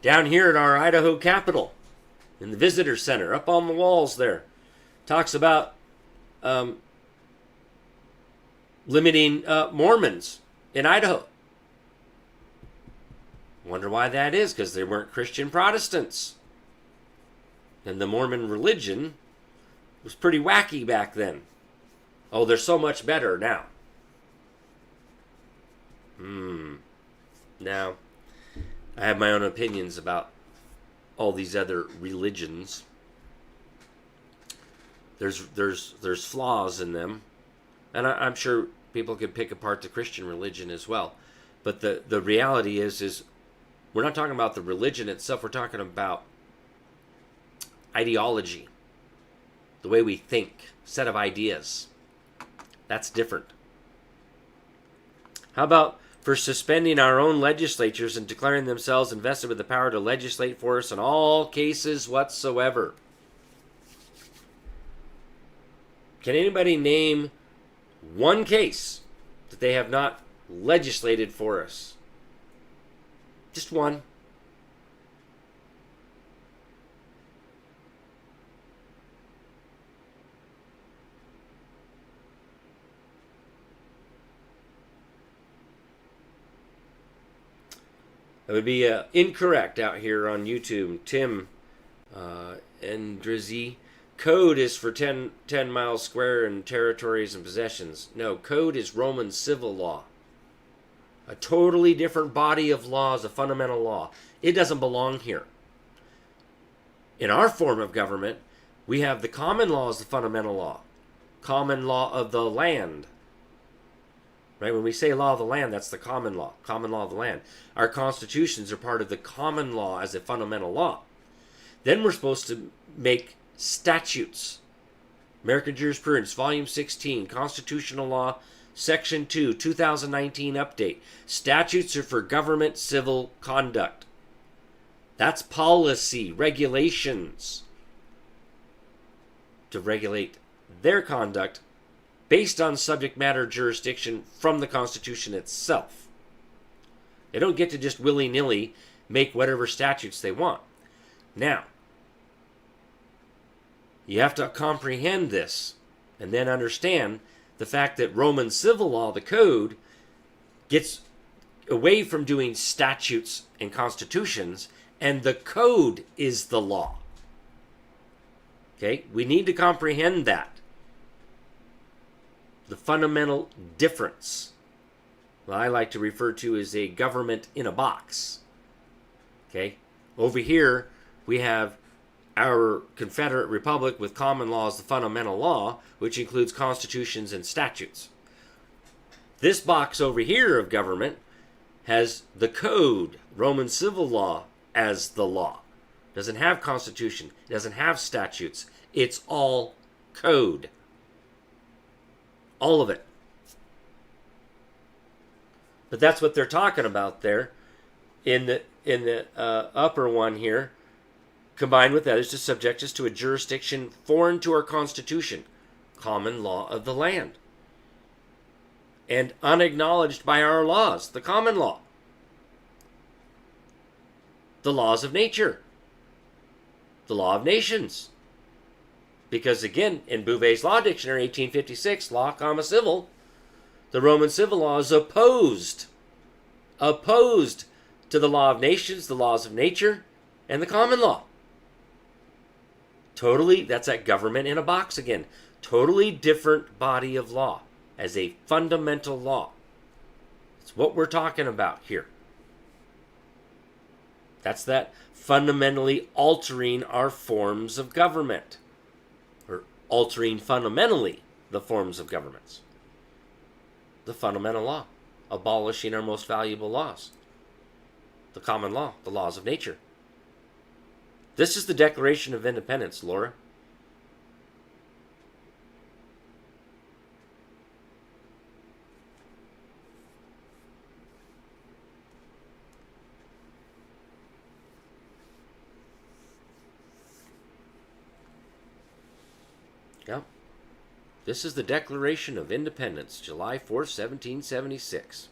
down here at our Idaho Capitol, in the visitor center, up on the walls there, talks about limiting Mormons in Idaho. Wonder why that is, because they weren't Christian Protestants. And the Mormon religion was pretty wacky back then. Oh, they're so much better now. Now, I have my own opinions about all these other religions. There's flaws in them. And I'm sure people could pick apart the Christian religion as well. But the reality is we're not talking about the religion itself. We're talking about ideology. The way we think. Set of ideas. That's different. How about for suspending our own legislatures and declaring themselves invested with the power to legislate for us in all cases whatsoever? Can anybody name one case that they have not legislated for us? Just one. That would be incorrect out here on YouTube. Tim Endrizzi. Code is for 10 miles square and territories and possessions. No, code is Roman civil law. A totally different body of law is a fundamental law. It doesn't belong here. In our form of government, we have the common law as the fundamental law. Common law of the land. Right? When we say law of the land, that's the common law of the land. Our constitutions are part of the common law as a fundamental law. Then we're supposed to make statutes. American Jurisprudence, Volume 16, Constitutional Law, Section 2, 2019 update. Statutes are for government civil conduct. That's policy, regulations to regulate their conduct based on subject matter jurisdiction from the Constitution itself. They don't get to just willy-nilly make whatever statutes they want. Now, you have to comprehend this and then understand the fact that Roman civil law, the code, gets away from doing statutes and constitutions, and the code is the law. Okay? We need to comprehend that. The fundamental difference, what I like to refer to as a government in a box. Okay? Over here, we have our Confederate Republic with common law as the fundamental law, which includes constitutions and statutes. This box over here of government has the code, Roman civil law, as the law. It doesn't have constitution. It doesn't have statutes. It's all code. All of it. But that's what they're talking about there in the upper one here. Combined with that is to subject us to a jurisdiction foreign to our Constitution, common law of the land, and unacknowledged by our laws, the common law, the laws of nature, the law of nations. Because again, in Bouvet's Law Dictionary, 1856, law, comma, civil, the Roman civil law is opposed to the law of nations, the laws of nature, and the common law. Totally, that's that government in a box again. Totally different body of law as a fundamental law. It's what we're talking about here. That's that fundamentally altering our forms of government. Or altering fundamentally the forms of governments. The fundamental law. Abolishing our most valuable laws. The common law, the laws of nature. This is the Declaration of Independence, Laura. Yep. This is the Declaration of Independence, July 4th, 1776.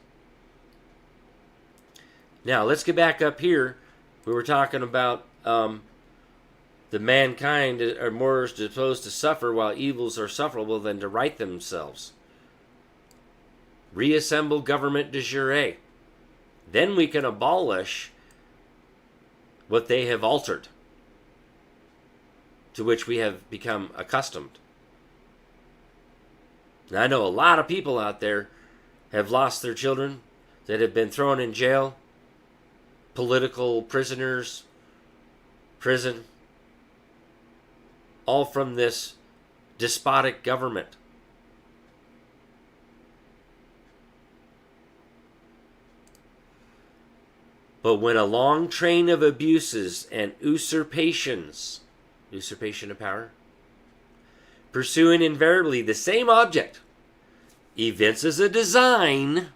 Now, let's get back up here. We were talking about the mankind are more disposed to suffer while evils are sufferable than to right themselves. Reassemble government de jure. Then we can abolish what they have altered, to which we have become accustomed. And I know a lot of people out there have lost their children, that have been thrown in jail, political prisoners, prison, all from this despotic government. But when a long train of abuses and usurpations, usurpation of power, pursuing invariably the same object, evinces a design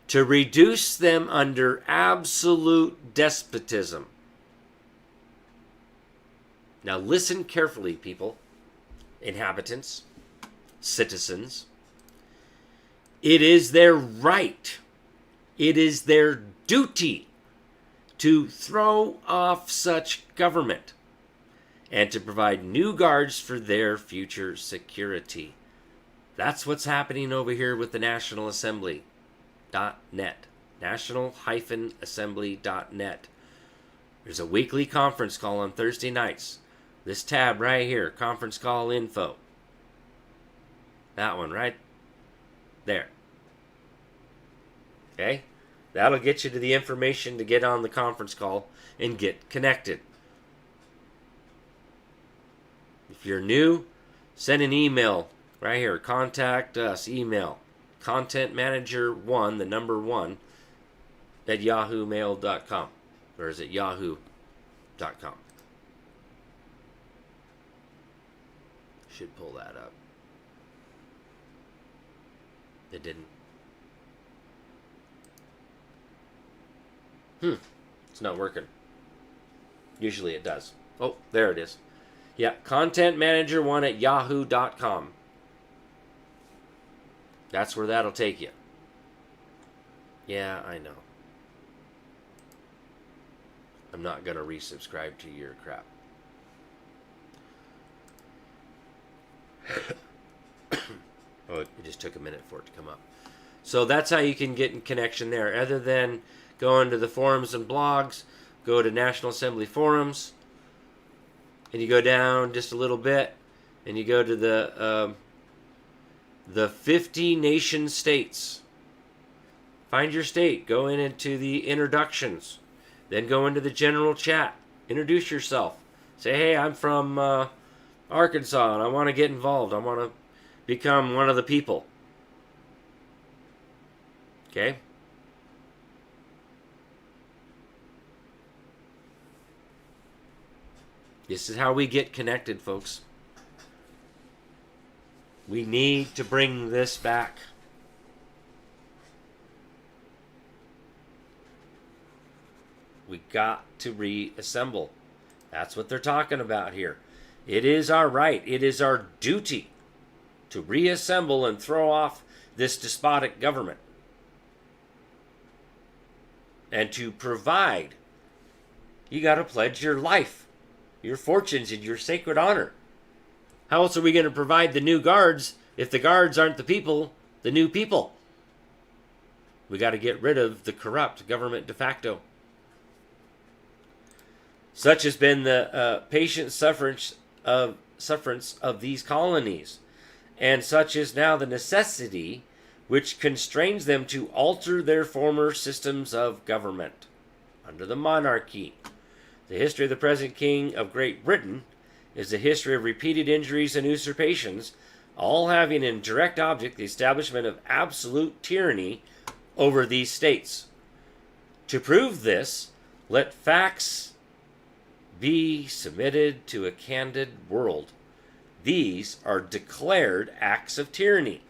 to reduce them under absolute despotism. Now listen carefully, people, inhabitants, citizens. It is their right, it is their duty to throw off such government and to provide new guards for their future security. That's what's happening over here with the National Assembly.net. National-Assembly.net. There's a weekly conference call on Thursday nights. This tab right here, conference call info. That one right there. Okay? That'll get you to the information to get on the conference call and get connected. If you're new, send an email right here. Contact us. Email. contentmanager1, the number 1, at yahoomail.com. Or is it yahoo.com? Should pull that up. It didn't. It's not working. Usually it does. Oh, there it is. Yeah, contentmanager1 at yahoo.com. That's where that'll take you. Yeah, I know. I'm not going to resubscribe to your crap. Oh, it just took a minute for it to come up. So that's how you can get in connection there. Other than going to the forums and blogs, go to National Assembly forums, and you go down just a little bit, and you go to the 50 nation states. Find your state. Go into the introductions. Then go into the general chat. Introduce yourself. Say, hey, I'm from Arkansas, and I want to get involved. I want to become one of the people. Okay? This is how we get connected, folks. We need to bring this back. We got to reassemble. That's what they're talking about here. It is our right. It is our duty to reassemble and throw off this despotic government. And to provide, you got to pledge your life, your fortunes, and your sacred honor. How else are we going to provide the new guards if the guards aren't the people, the new people? We got to get rid of the corrupt government de facto. Such has been the patient sufferance of these colonies, and such is now the necessity which constrains them to alter their former systems of government under the monarchy. The history of the present King of Great Britain is the history of repeated injuries and usurpations, all having in direct object the establishment of absolute tyranny over these states. To prove this, let facts be submitted to a candid world. These are declared acts of tyranny.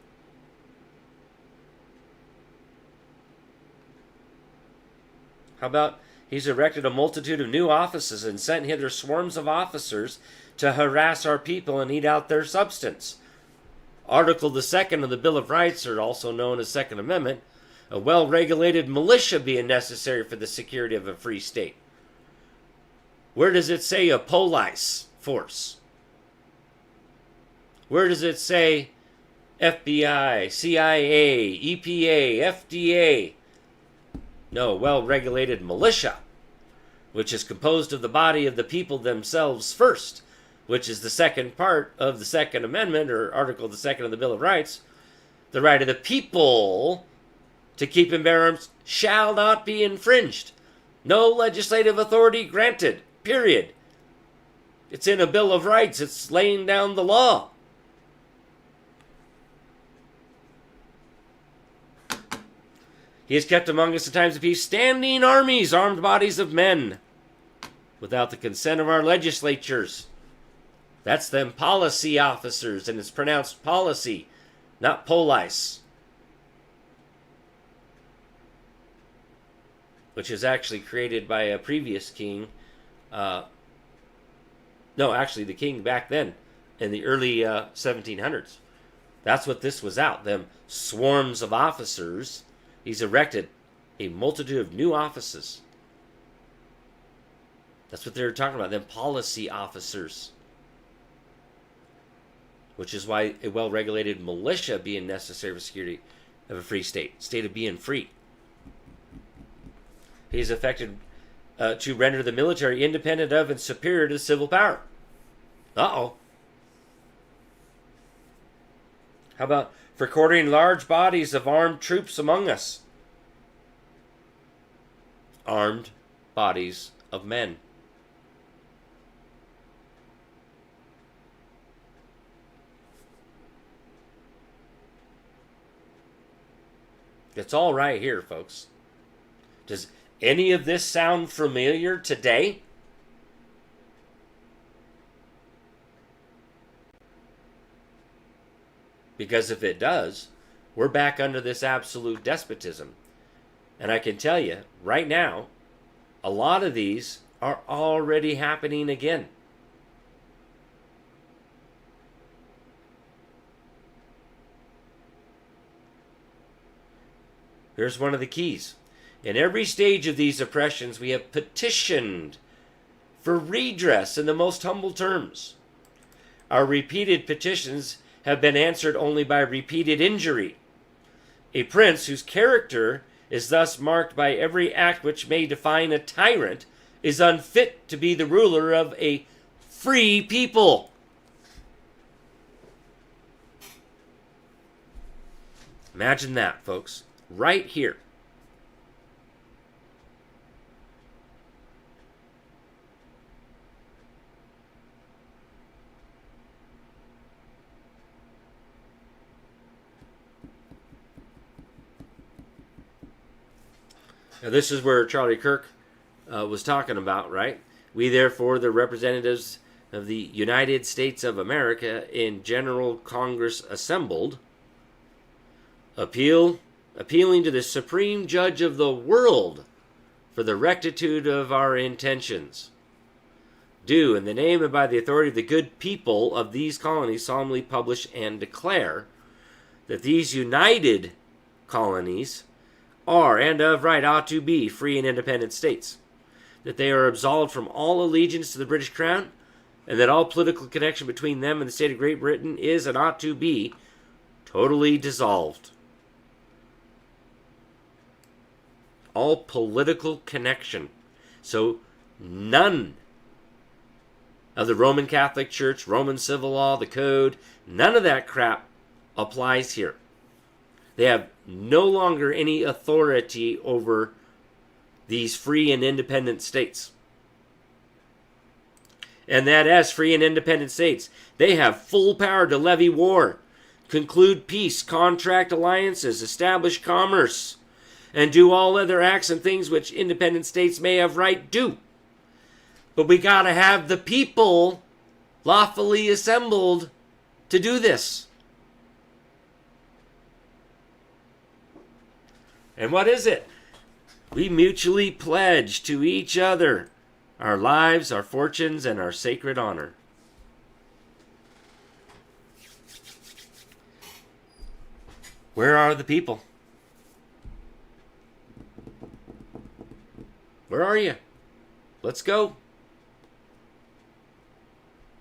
How about he's erected a multitude of new offices and sent hither swarms of officers to harass our people and eat out their substance. Article the 2nd of the Bill of Rights, or also known as Second Amendment, a well-regulated militia being necessary for the security of a free state. Where does it say a police force? Where does it say FBI, CIA, EPA, FDA? No, well-regulated militia, which is composed of the body of the people themselves first, which is the second part of the Second Amendment, or Article the 2nd of the Bill of Rights. The right of the people to keep and bear arms shall not be infringed. No legislative authority granted, period. It's in a Bill of Rights. It's laying down the law. He has kept among us in times of peace standing armies, armed bodies of men, without the consent of our legislatures. That's them policy officers, and it's pronounced policy, not police. Which is actually created by a previous king. The king back then, in the early 1700s. That's what this was out, them swarms of officers. He's erected a multitude of new offices. That's what they're talking about, them policy officers. Which is why a well-regulated militia being necessary for security of a free state. State of being free. He is affected to render the military independent of and superior to the civil power. Uh-oh. How about for quartering large bodies of armed troops among us? Armed bodies of men. It's all right here, folks. Does any of this sound familiar today? Because if it does, we're back under this absolute despotism. And I can tell you, right now, a lot of these are already happening again. Here's one of the keys. In every stage of these oppressions, we have petitioned for redress in the most humble terms. Our repeated petitions have been answered only by repeated injury. A prince whose character is thus marked by every act which may define a tyrant is unfit to be the ruler of a free people. Imagine that, folks, right here. Now, this is where Charlie Kirk was talking about, right? We, therefore, the representatives of the United States of America in General Congress assembled, appealing to the Supreme Judge of the world for the rectitude of our intentions. Do, in the name and by the authority of the good people of these colonies, solemnly publish and declare that these united colonies are, and of right ought to be, free and independent states, that they are absolved from all allegiance to the British Crown, and that all political connection between them and the state of Great Britain is and ought to be totally dissolved. All political connection. So none of the Roman Catholic Church, Roman civil law, the code, none of that crap applies here. They have no longer any authority over these free and independent states. And that as free and independent states, they have full power to levy war, conclude peace, contract alliances, establish commerce, and do all other acts and things which independent states may have right do. But we got to have the people lawfully assembled to do this. And what is it? We mutually pledge to each other our lives, our fortunes, and our sacred honor. Where are the people? Where are you? Let's go.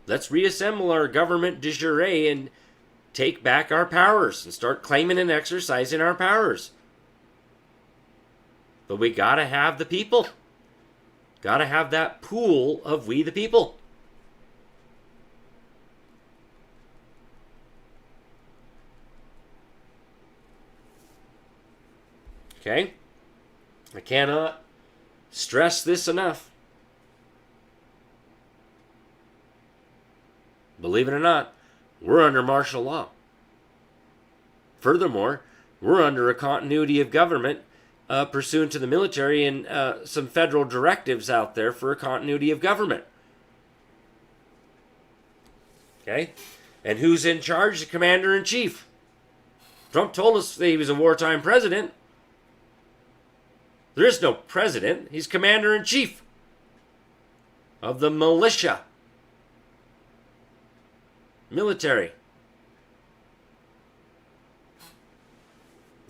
Let's reassemble our government de jure and take back our powers and start claiming and exercising our powers. But we gotta have the people. Gotta have that pool of we the people. Okay? I cannot stress this enough. Believe it or not, we're under martial law. Furthermore, we're under a continuity of government pursuant to the military and some federal directives out there for a continuity of government. Okay? And who's in charge? The commander-in-chief. Trump told us that he was a wartime president. There is no president. He's commander-in-chief of the militia. Military.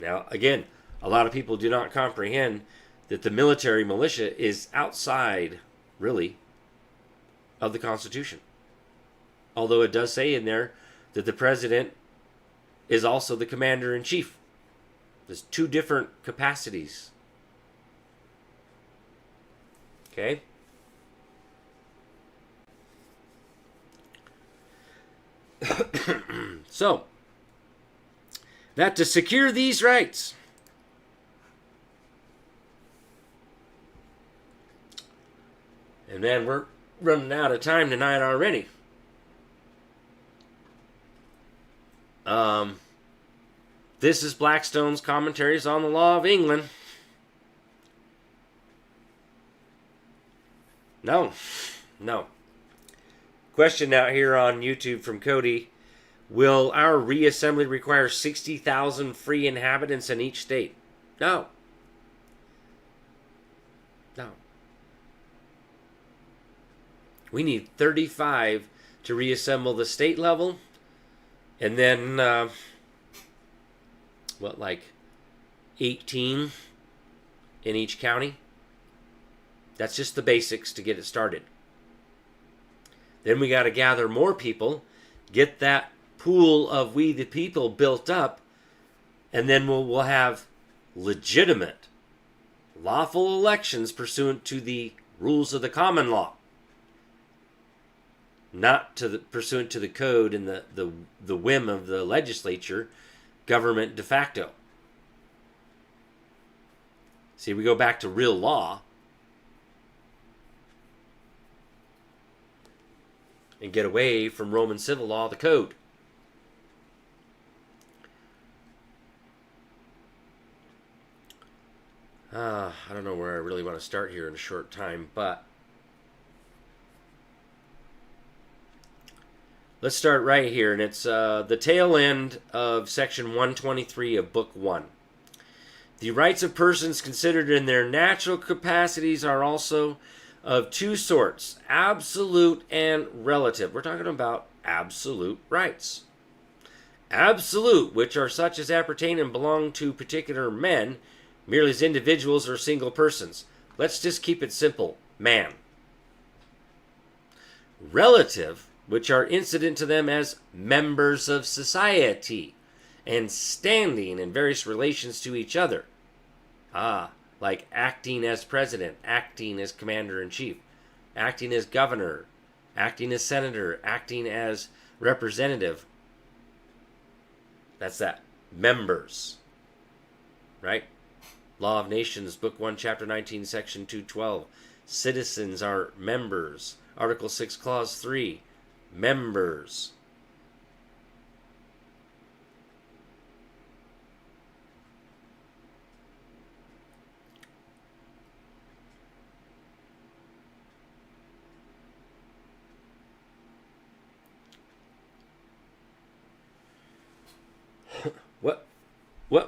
Now, again, a lot of people do not comprehend that the military militia is outside, really, of the Constitution. Although it does say in there that the president is also the commander-in-chief. There's two different capacities. Okay? So, that to secure these rights, and man, we're running out of time tonight already. This is Blackstone's Commentaries on the Law of England. No. Question out here on YouTube from Cody. Will our reassembly require 60,000 free inhabitants in each state? No. We need 35 to reassemble the state level. And then, 18 in each county? That's just the basics to get it started. Then we got to gather more people, get that pool of we the people built up, And then we'll have legitimate, lawful elections pursuant to the rules of the common law, not pursuant to the code and the whim of the legislature, government de facto. See, we go back to real law and get away from Roman civil law, the code. I don't know where I really want to start here in a short time, but let's start right here, and it's the tail end of section 123 of Book 1. The rights of persons considered in their natural capacities are also of two sorts, absolute and relative. We're talking about absolute rights. Absolute, which are such as appertain and belong to particular men, merely as individuals or single persons. Let's just keep it simple. Man. Relative, which are incident to them as members of society and standing in various relations to each other. Like acting as president, acting as commander-in-chief, acting as governor, acting as senator, acting as representative. That's that. Members. Right? Law of Nations, Book 1, Chapter 19, Section 212. Citizens are members. Article 6, Clause 3. Members.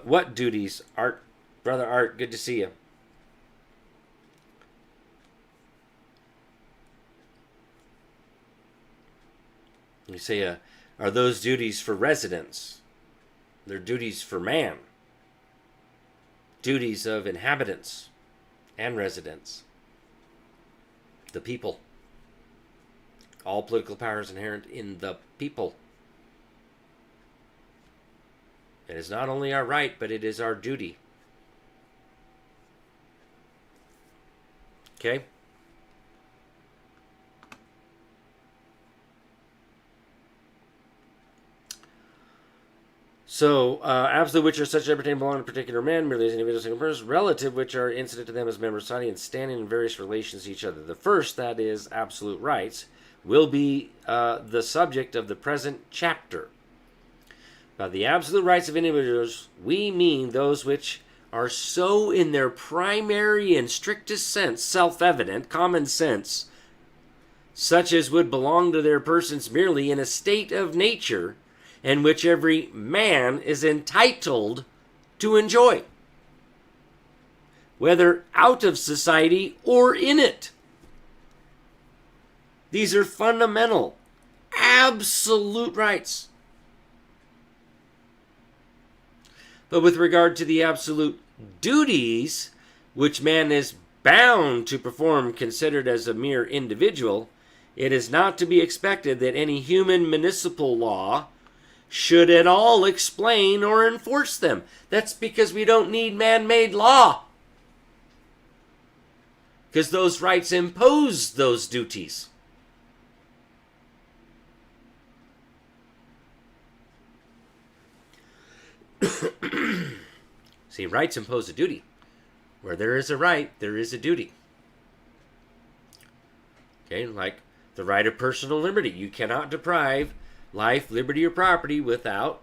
What duties? Art, Brother Art, good to see you. You say, are those duties for residents? They're duties for man. Duties of inhabitants and residents. The people. All political power is inherent in the people. It is not only our right, but it is our duty. Okay? So, absolute, which are such that pertain belong to a particular man, merely as individual single persons. Relative, which are incident to them as members of society and standing in various relations to each other. The first, that is, absolute rights, will be the subject of the present chapter. By the absolute rights of individuals, we mean those which are so in their primary and strictest sense self-evident, common sense, such as would belong to their persons merely in a state of nature, and which every man is entitled to enjoy, whether out of society or in it. These are fundamental, absolute rights. But with regard to the absolute duties, which man is bound to perform considered as a mere individual, it is not to be expected that any human municipal law should at all explain or enforce them. That's because we don't need man-made law. Because those rights impose those duties. See, rights impose a duty. Where there is a right, there is a duty. Okay, like the right of personal liberty. You cannot deprive life, liberty, or property without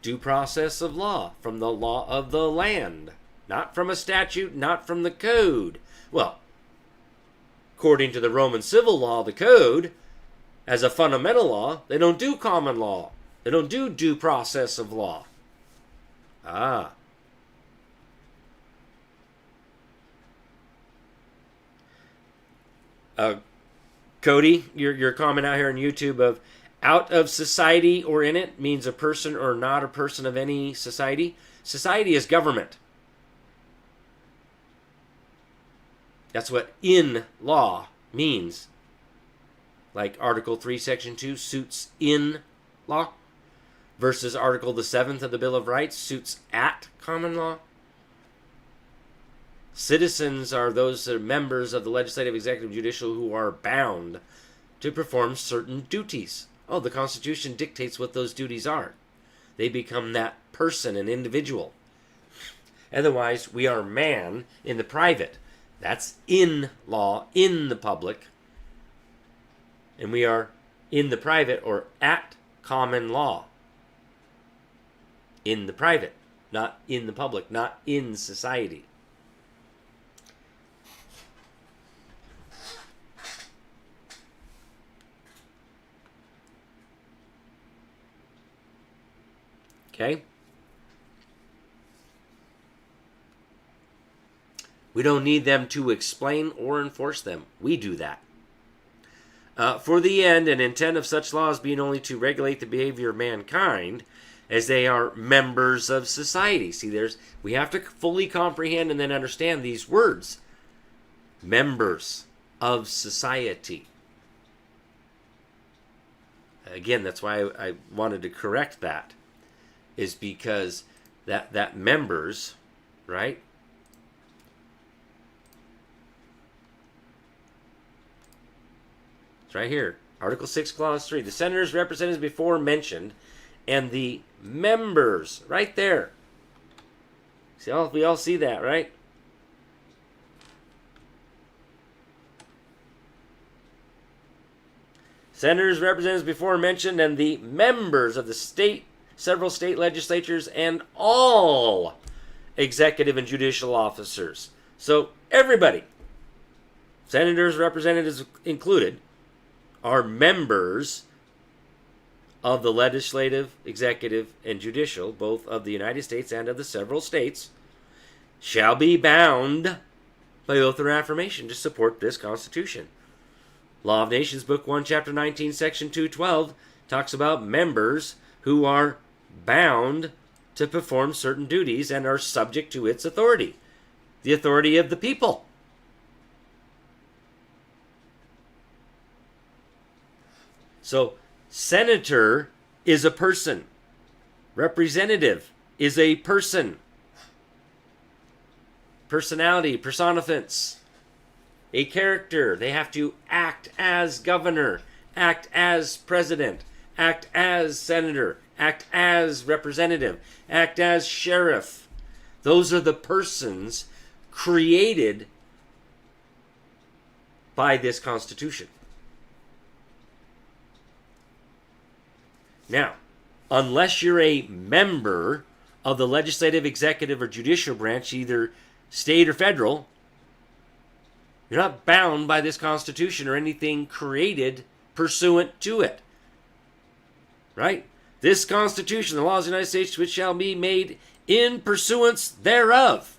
due process of law, from the law of the land. Not from a statute, not from the code. Well, according to the Roman civil law, the code, as a fundamental law, they don't do common law. They don't do due process of law. Cody, your comment out here on YouTube of out of society or in it means a person or not a person of any society. Society is government. That's what in law means. Like Article 3, Section 2, suits in law. versus Article the 7th of the Bill of Rights, suits at common law. Citizens are those members of the legislative, executive, judicial who are bound to perform certain duties. Oh, the Constitution dictates what those duties are. They become that person, an individual. Otherwise, we are man in the private. That's in law, in the public. And we are in the private or at common law. In the private, not in the public, not in society. Okay? We don't need them to explain or enforce them. We do that. For the end and intent of such laws being only to regulate the behavior of mankind as they are members of society. See, we have to fully comprehend and then understand these words. Members of society. Again, that's why I wanted to correct that. Is because that members, right? It's right here. Article 6, Clause 3. The senators, representatives before mentioned, and the members, right there. See, we all see that, right? Senators, representatives before mentioned, and the members of the several state legislatures, and all executive and judicial officers. So everybody, senators, representatives included, are members of the legislative, executive, and judicial, both of the United States and of the several states, shall be bound by oath or affirmation to support this Constitution. Law of Nations, Book 1, Chapter 19, Section 212, talks about members who are bound to perform certain duties and are subject to its authority, the authority of the people. So, senator is a person. Representative is a person. Personality, personificance, a character. They have to act as governor, act as president, act as senator, act as representative, act as sheriff. Those are the persons created by this Constitution. Now, unless you're a member of the legislative, executive, or judicial branch, either state or federal, you're not bound by this Constitution or anything created pursuant to it. Right? This Constitution, the laws of the United States, which shall be made in pursuance thereof.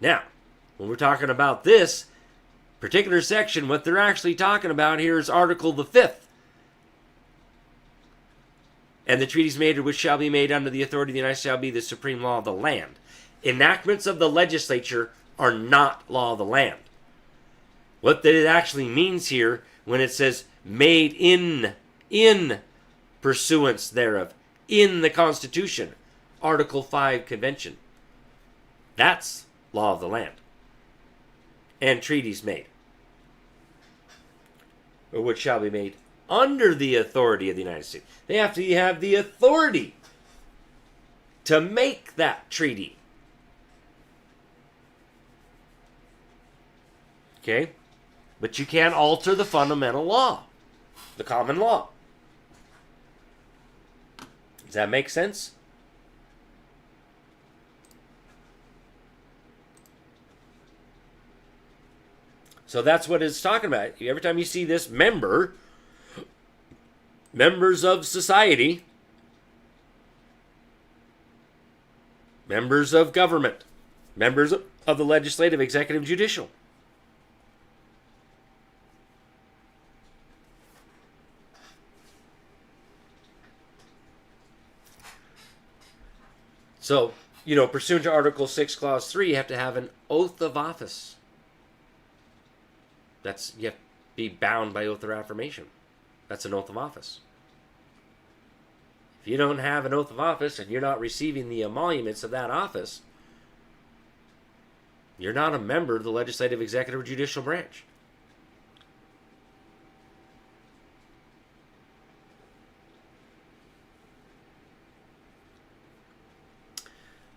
Now, when we're talking about this particular section, what they're actually talking about here is Article the 5th. And the treaties made which shall be made under the authority of the United States shall be the supreme law of the land. Enactments of the legislature are not law of the land. What that it actually means here when it says made in pursuance thereof, in the Constitution, Article 5 Convention. That's law of the land. And treaties made, or which shall be made under the authority of the United States. They have to have the authority to make that treaty. Okay? But you can't alter the fundamental law, the common law. Does that make sense? So that's what it's talking about. Every time you see this members of society, members of government, members of the legislative, executive, judicial. So, pursuant to Article 6, Clause 3, you have to have an oath of office. You have to be bound by oath or affirmation. That's an oath of office. If you don't have an oath of office and you're not receiving the emoluments of that office, you're not a member of the legislative, executive, or judicial branch.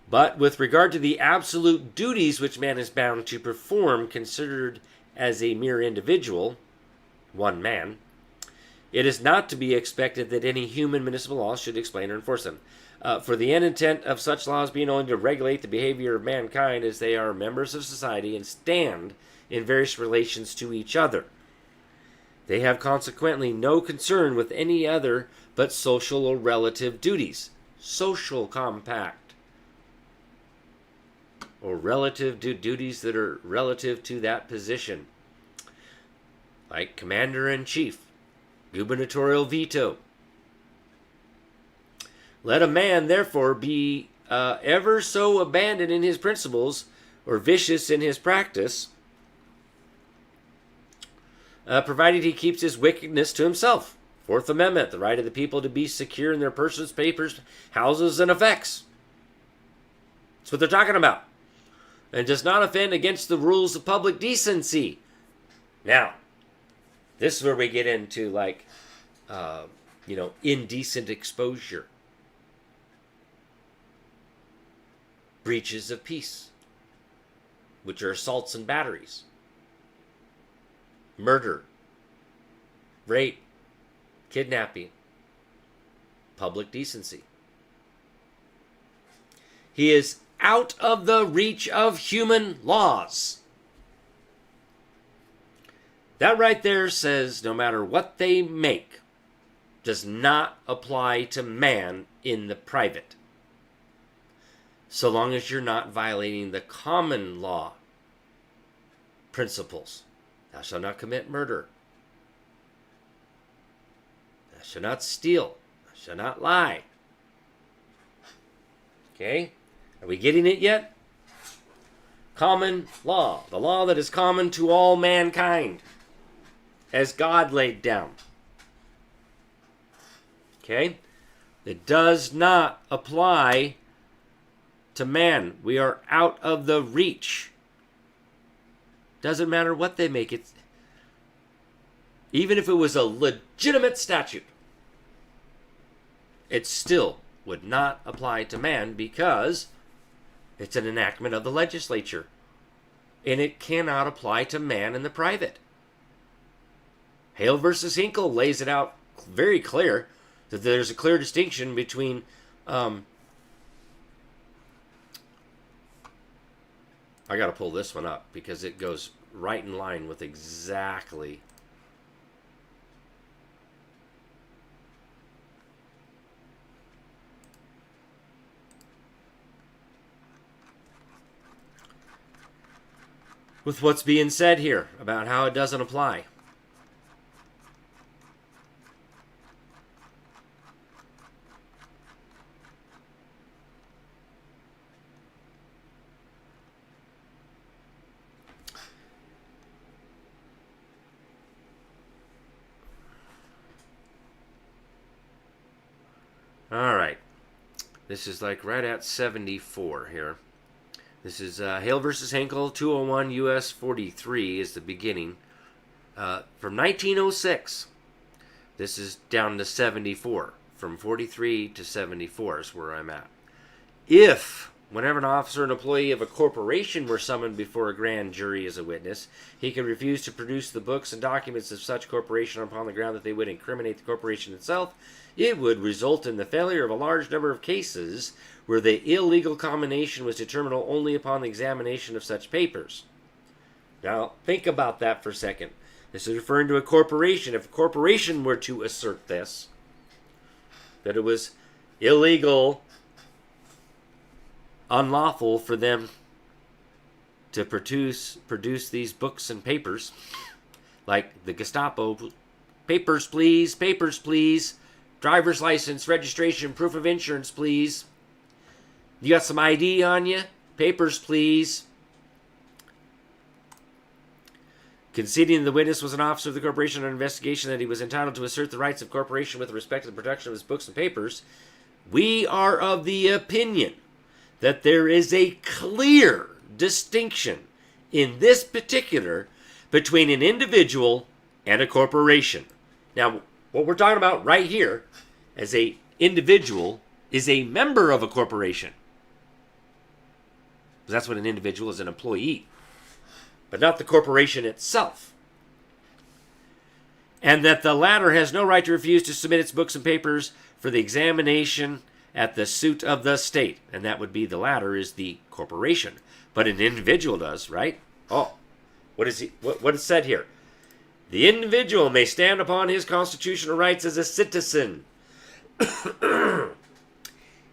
But with regard to the absolute duties which man is bound to perform, considered as a mere individual, one man, it is not to be expected that any human municipal law should explain or enforce them. For the end intent of such laws being only to regulate the behavior of mankind as they are members of society and stand in various relations to each other. They have consequently no concern with any other but social or relative duties. Social compact. Or relative duties that are relative to that position. Like commander-in-chief, gubernatorial veto. Let a man, therefore, be ever so abandoned in his principles or vicious in his practice, provided he keeps his wickedness to himself. Fourth Amendment, the right of the people to be secure in their persons, papers, houses, and effects. That's what they're talking about. And does not offend against the rules of public decency. Now, this is where we get into, like, indecent exposure. Breaches of peace, which are assaults and batteries. Murder, rape, kidnapping, public decency. He is out of the reach of human laws. That right there says no matter what they make does not apply to man in the private. So long as you're not violating the common law principles. Thou shalt not commit murder. Thou shalt not steal. Thou shalt not lie. Okay? Are we getting it yet? Common law. The law that is common to all mankind. As God laid down. Okay? It does not apply to man. We are out of the reach. Doesn't matter what they make it. Even if it was a legitimate statute, it still would not apply to man because it's an enactment of the legislature. And it cannot apply to man in the private. Hale versus Hinkle lays it out very clear that there's a clear distinction between I got to pull this one up because it goes right in line with exactly with what's being said here about how it doesn't apply. All right. This is like right at 74 here. This is Hale versus Hinkle, 201 U.S. 43 is the beginning. From 1906. This is down to 74. From 43 to 74 is where I'm at. If, whenever an officer and employee of a corporation were summoned before a grand jury as a witness, he could refuse to produce the books and documents of such corporation upon the ground that they would incriminate the corporation itself, it would result in the failure of a large number of cases where the illegal combination was determinable only upon the examination of such papers. Now, think about that for a second. This is referring to a corporation. If a corporation were to assert this, that it was illegal, unlawful for them to produce these books and papers, like the Gestapo, papers please, driver's license, registration, proof of insurance please, you got some ID on you, papers please. Conceding the witness was an officer of the corporation under investigation that he was entitled to assert the rights of corporation with respect to the protection of his books and papers, we are of the opinion that there is a clear distinction in this particular between an individual and a corporation. Now, what we're talking about right here as a individual is a member of a corporation. Because that's what an individual is, an employee. But not the corporation itself. And that the latter has no right to refuse to submit its books and papers for the examination at the suit of the state. And that would be the latter is the corporation. But an individual does, right? Oh, what is said here? The individual may stand upon his constitutional rights as a citizen.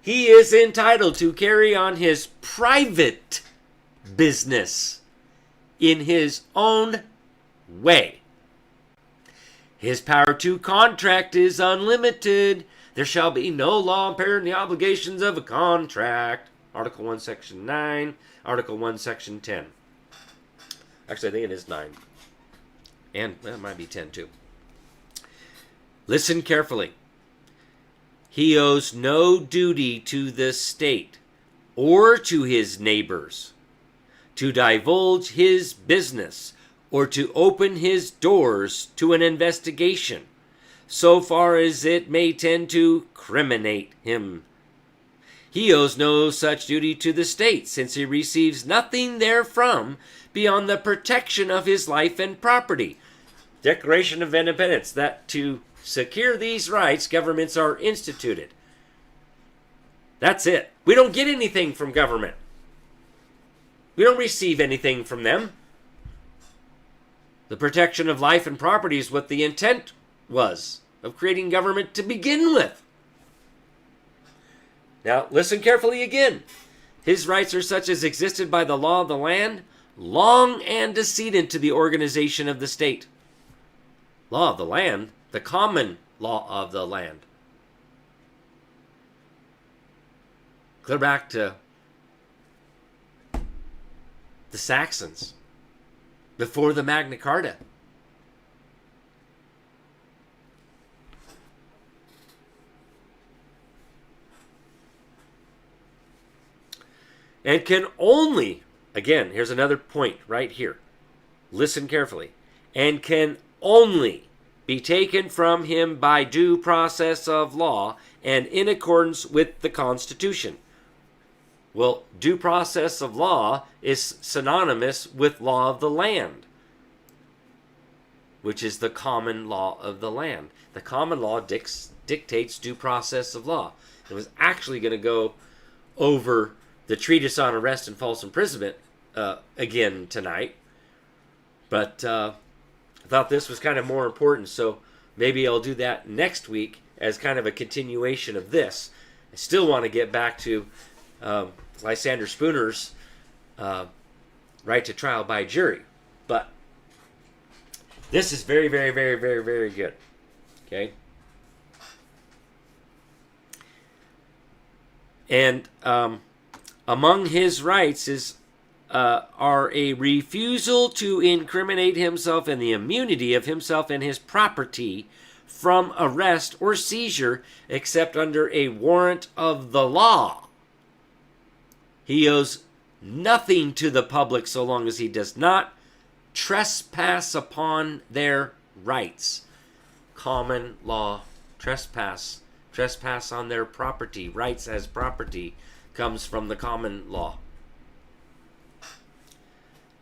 He is entitled to carry on his private business in his own way. His power to contract is unlimited. There shall be no law impairing the obligations of a contract. Article 1, Section 9. Article 1, Section 10. Actually, I think it is 9. And it might be 10 too. Listen carefully. He owes no duty to the state or to his neighbors to divulge his business or to open his doors to an investigation, so far as it may tend to criminate him. He owes no such duty to the state, since he receives nothing therefrom beyond the protection of his life and property. Declaration of Independence, that to secure these rights, governments are instituted. That's it. We don't get anything from government. We don't receive anything from them. The protection of life and property is what the intent was of creating government to begin with. Now, listen carefully again. His rights are such as existed by the law of the land, long antecedent to the organization of the state. Law of the land, the common law of the land. Clear back to the Saxons, before the Magna Carta. And can only, again, here's another point right here. Listen carefully. And can only be taken from him by due process of law and in accordance with the Constitution. Well, due process of law is synonymous with law of the land, which is the common law of the land. The common law dictates due process of law. It was actually going to go over the treatise on arrest and false imprisonment again tonight, but I thought this was kind of more important, so maybe I'll do that next week as kind of a continuation of this. I still want to get back to Lysander Spooner's right to trial by jury, but this is very, very, very, very, very good. Okay, and among his rights are a refusal to incriminate himself and the immunity of himself and his property from arrest or seizure except under a warrant of the law. He owes nothing to the public so long as he does not trespass upon their rights. Common law trespass on their property, rights as property, comes from the common law.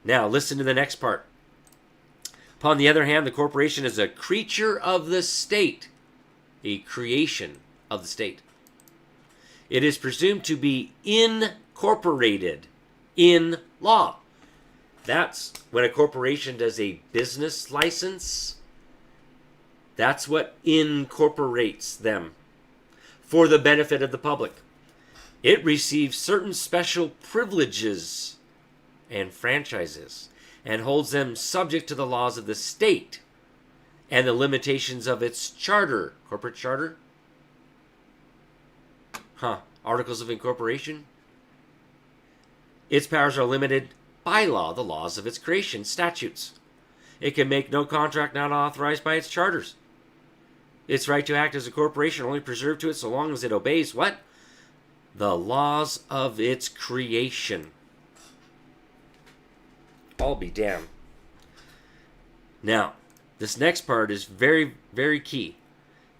Now, listen to the next part. Upon the other hand, the corporation is a creature of the state, a creation of the state. It is presumed to be incorporated in law. That's when a corporation does a business license. That's what incorporates them for the benefit of the public. It receives certain special privileges and franchises and holds them subject to the laws of the state and the limitations of its charter. Corporate charter? Articles of incorporation? Its powers are limited by law, the laws of its creation, statutes. It can make no contract not authorized by its charters. Its right to act as a corporation only preserved to it so long as it obeys what? The laws of its creation. I'll be damned. Now, this next part is very, very key.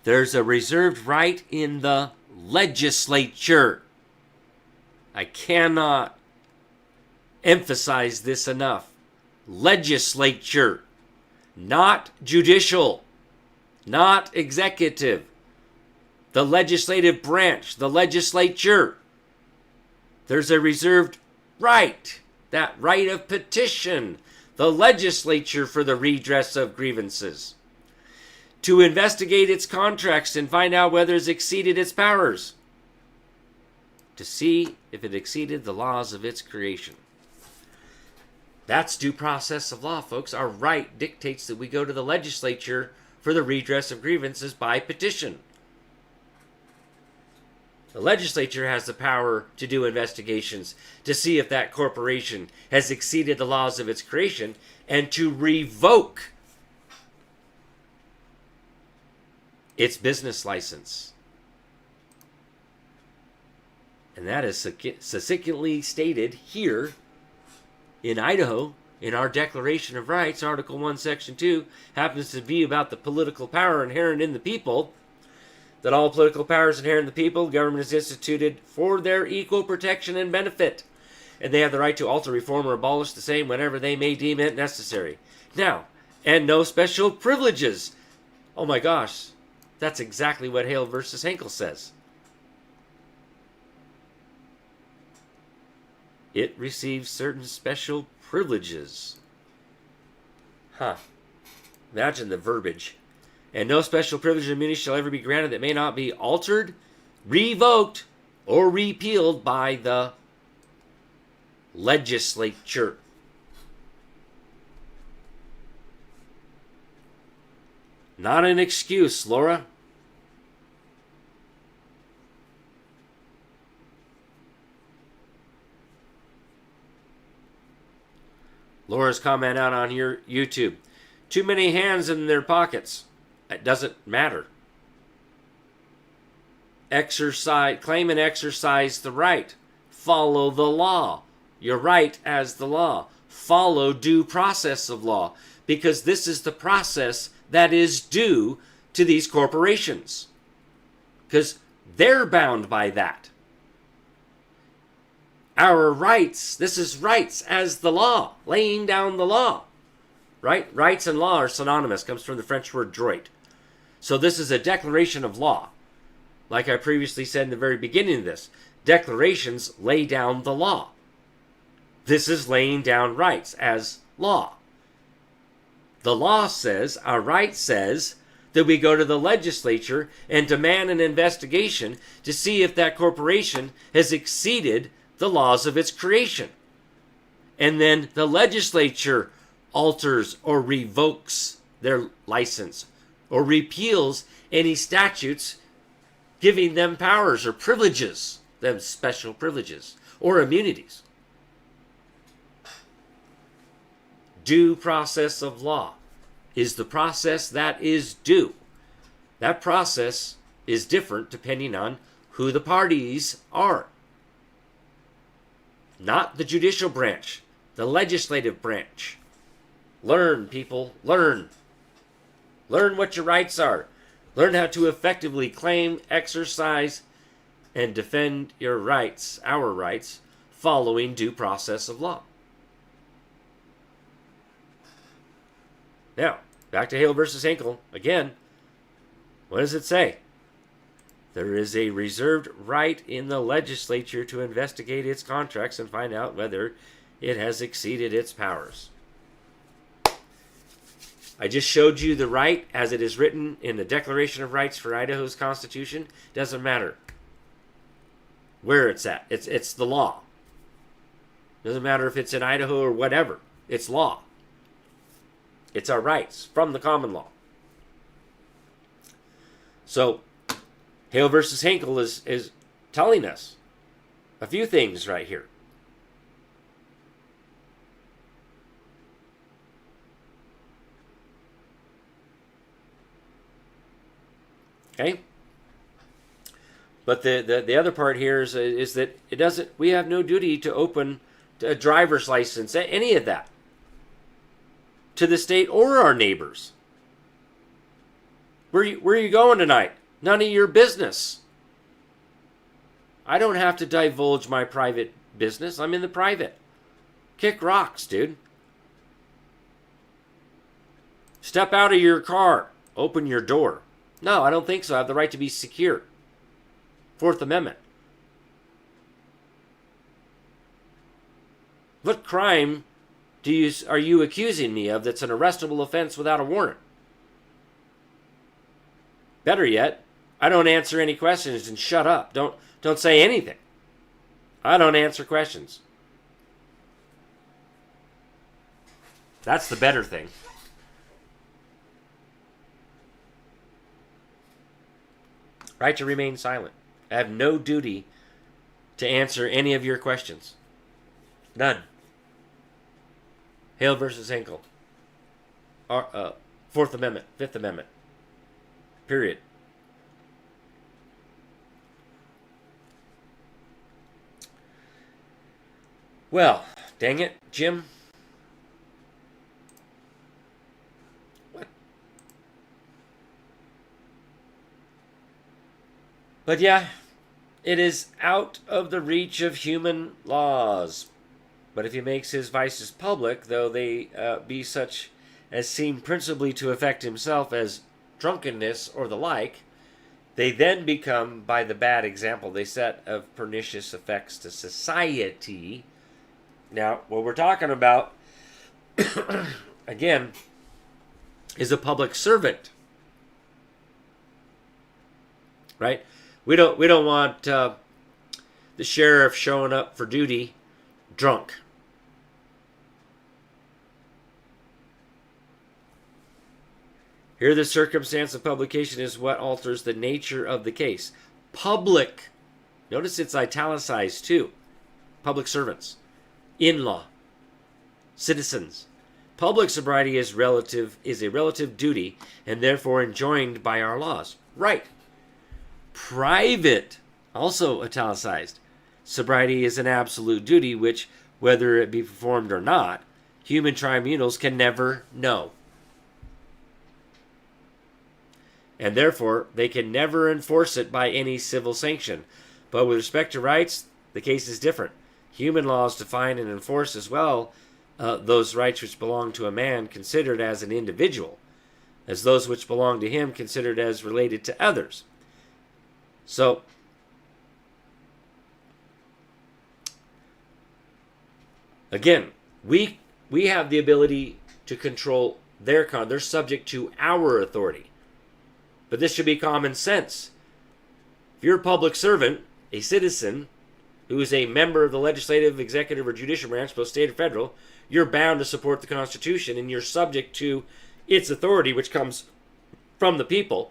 There's a reserved right in the legislature. I cannot emphasize this enough. Legislature, not judicial, not executive. The legislative branch, the legislature. There's a reserved right, that right of petition, the legislature for the redress of grievances, to investigate its contracts and find out whether it's exceeded its powers, to see if it exceeded the laws of its creation. That's due process of law, folks. Our right dictates that we go to the legislature for the redress of grievances by petition. The legislature has the power to do investigations to see if that corporation has exceeded the laws of its creation and to revoke its business license. And that is succinctly stated here in Idaho in our Declaration of Rights. Article 1, Section 2 happens to be about the political power inherent in the people. That all political powers inherent in the people, government is instituted for their equal protection and benefit, and they have the right to alter, reform, or abolish the same whenever they may deem it necessary. Now, and no special privileges. Oh my gosh, that's exactly what Hale versus Henkel says. It receives certain special privileges. Imagine the verbiage. And no special privilege or immunity shall ever be granted that may not be altered, revoked, or repealed by the legislature. Not an excuse, Laura. Laura's comment out on your YouTube. Too many hands in their pockets. It doesn't matter. Claim and exercise the right. Follow the law. Your right as the law. Follow due process of law. Because this is the process that is due to these corporations. Because they're bound by that. Our rights, this is rights as the law. Laying down the law. Right? Rights and law are synonymous. Comes from the French word droit. So this is a declaration of law. Like I previously said in the very beginning of this, declarations lay down the law. This is laying down rights as law. The law says, our right says, that we go to the legislature and demand an investigation to see if that corporation has exceeded the laws of its creation. And then the legislature alters or revokes their license or repeals any statutes giving them powers or privileges, them special privileges or immunities. Due process of law is the process that is due. That process is different depending on who the parties are. Not the judicial branch, the legislative branch. Learn, people, learn. Learn what your rights are. Learn how to effectively claim, exercise, and defend your rights, our rights, following due process of law. Now, back to Hale versus Henkel. Again, what does it say? There is a reserved right in the legislature to investigate its contracts and find out whether it has exceeded its powers. I just showed you the right as it is written in the Declaration of Rights for Idaho's Constitution. Doesn't matter where it's at. It's the law. Doesn't matter if it's in Idaho or whatever. It's law. It's our rights from the common law. So, Hale versus Henkel is telling us a few things right here. Okay? But the other part here is that it doesn't. We have no duty to open a driver's license, any of that, to the state or our neighbors. Where are you going tonight? None of your business. I don't have to divulge my private business. I'm in the private. Kick rocks, dude. Step out of your car. Open your door. No, I don't think so. I have the right to be secure. Fourth Amendment. What crime are you accusing me of that's an arrestable offense without a warrant? Better yet, I don't answer any questions and shut up. Don't say anything. I don't answer questions. That's the better thing. Right to remain silent. I have no duty to answer any of your questions. None. Hale versus Hinkle. Fourth Amendment. Fifth Amendment. Period. Well, dang it, Jim. What? But yeah, it is out of the reach of human laws. But if he makes his vices public, though they be such as seem principally to affect himself as drunkenness or the like, they then become, by the bad example they set, of pernicious effects to society. Now, what we're talking about, again, is a public servant, right? We don't want the sheriff showing up for duty drunk. Here, the circumstance of publication is what alters the nature of the case. Public, notice it's italicized too. Public servants, in-law, citizens. Public sobriety is a relative duty and therefore enjoined by our laws. Right. Private, also italicized. Sobriety is an absolute duty which, whether it be performed or not, human tribunals can never know. And therefore, they can never enforce it by any civil sanction. But with respect to rights, the case is different. Human laws define and enforce as well those rights which belong to a man considered as an individual, as those which belong to him considered as related to others. So, again, we have the ability to control their conduct. They're subject to our authority. But this should be common sense. If you're a public servant, a citizen, who is a member of the legislative, executive, or judicial branch, both state or federal, you're bound to support the Constitution, and you're subject to its authority, which comes from the people.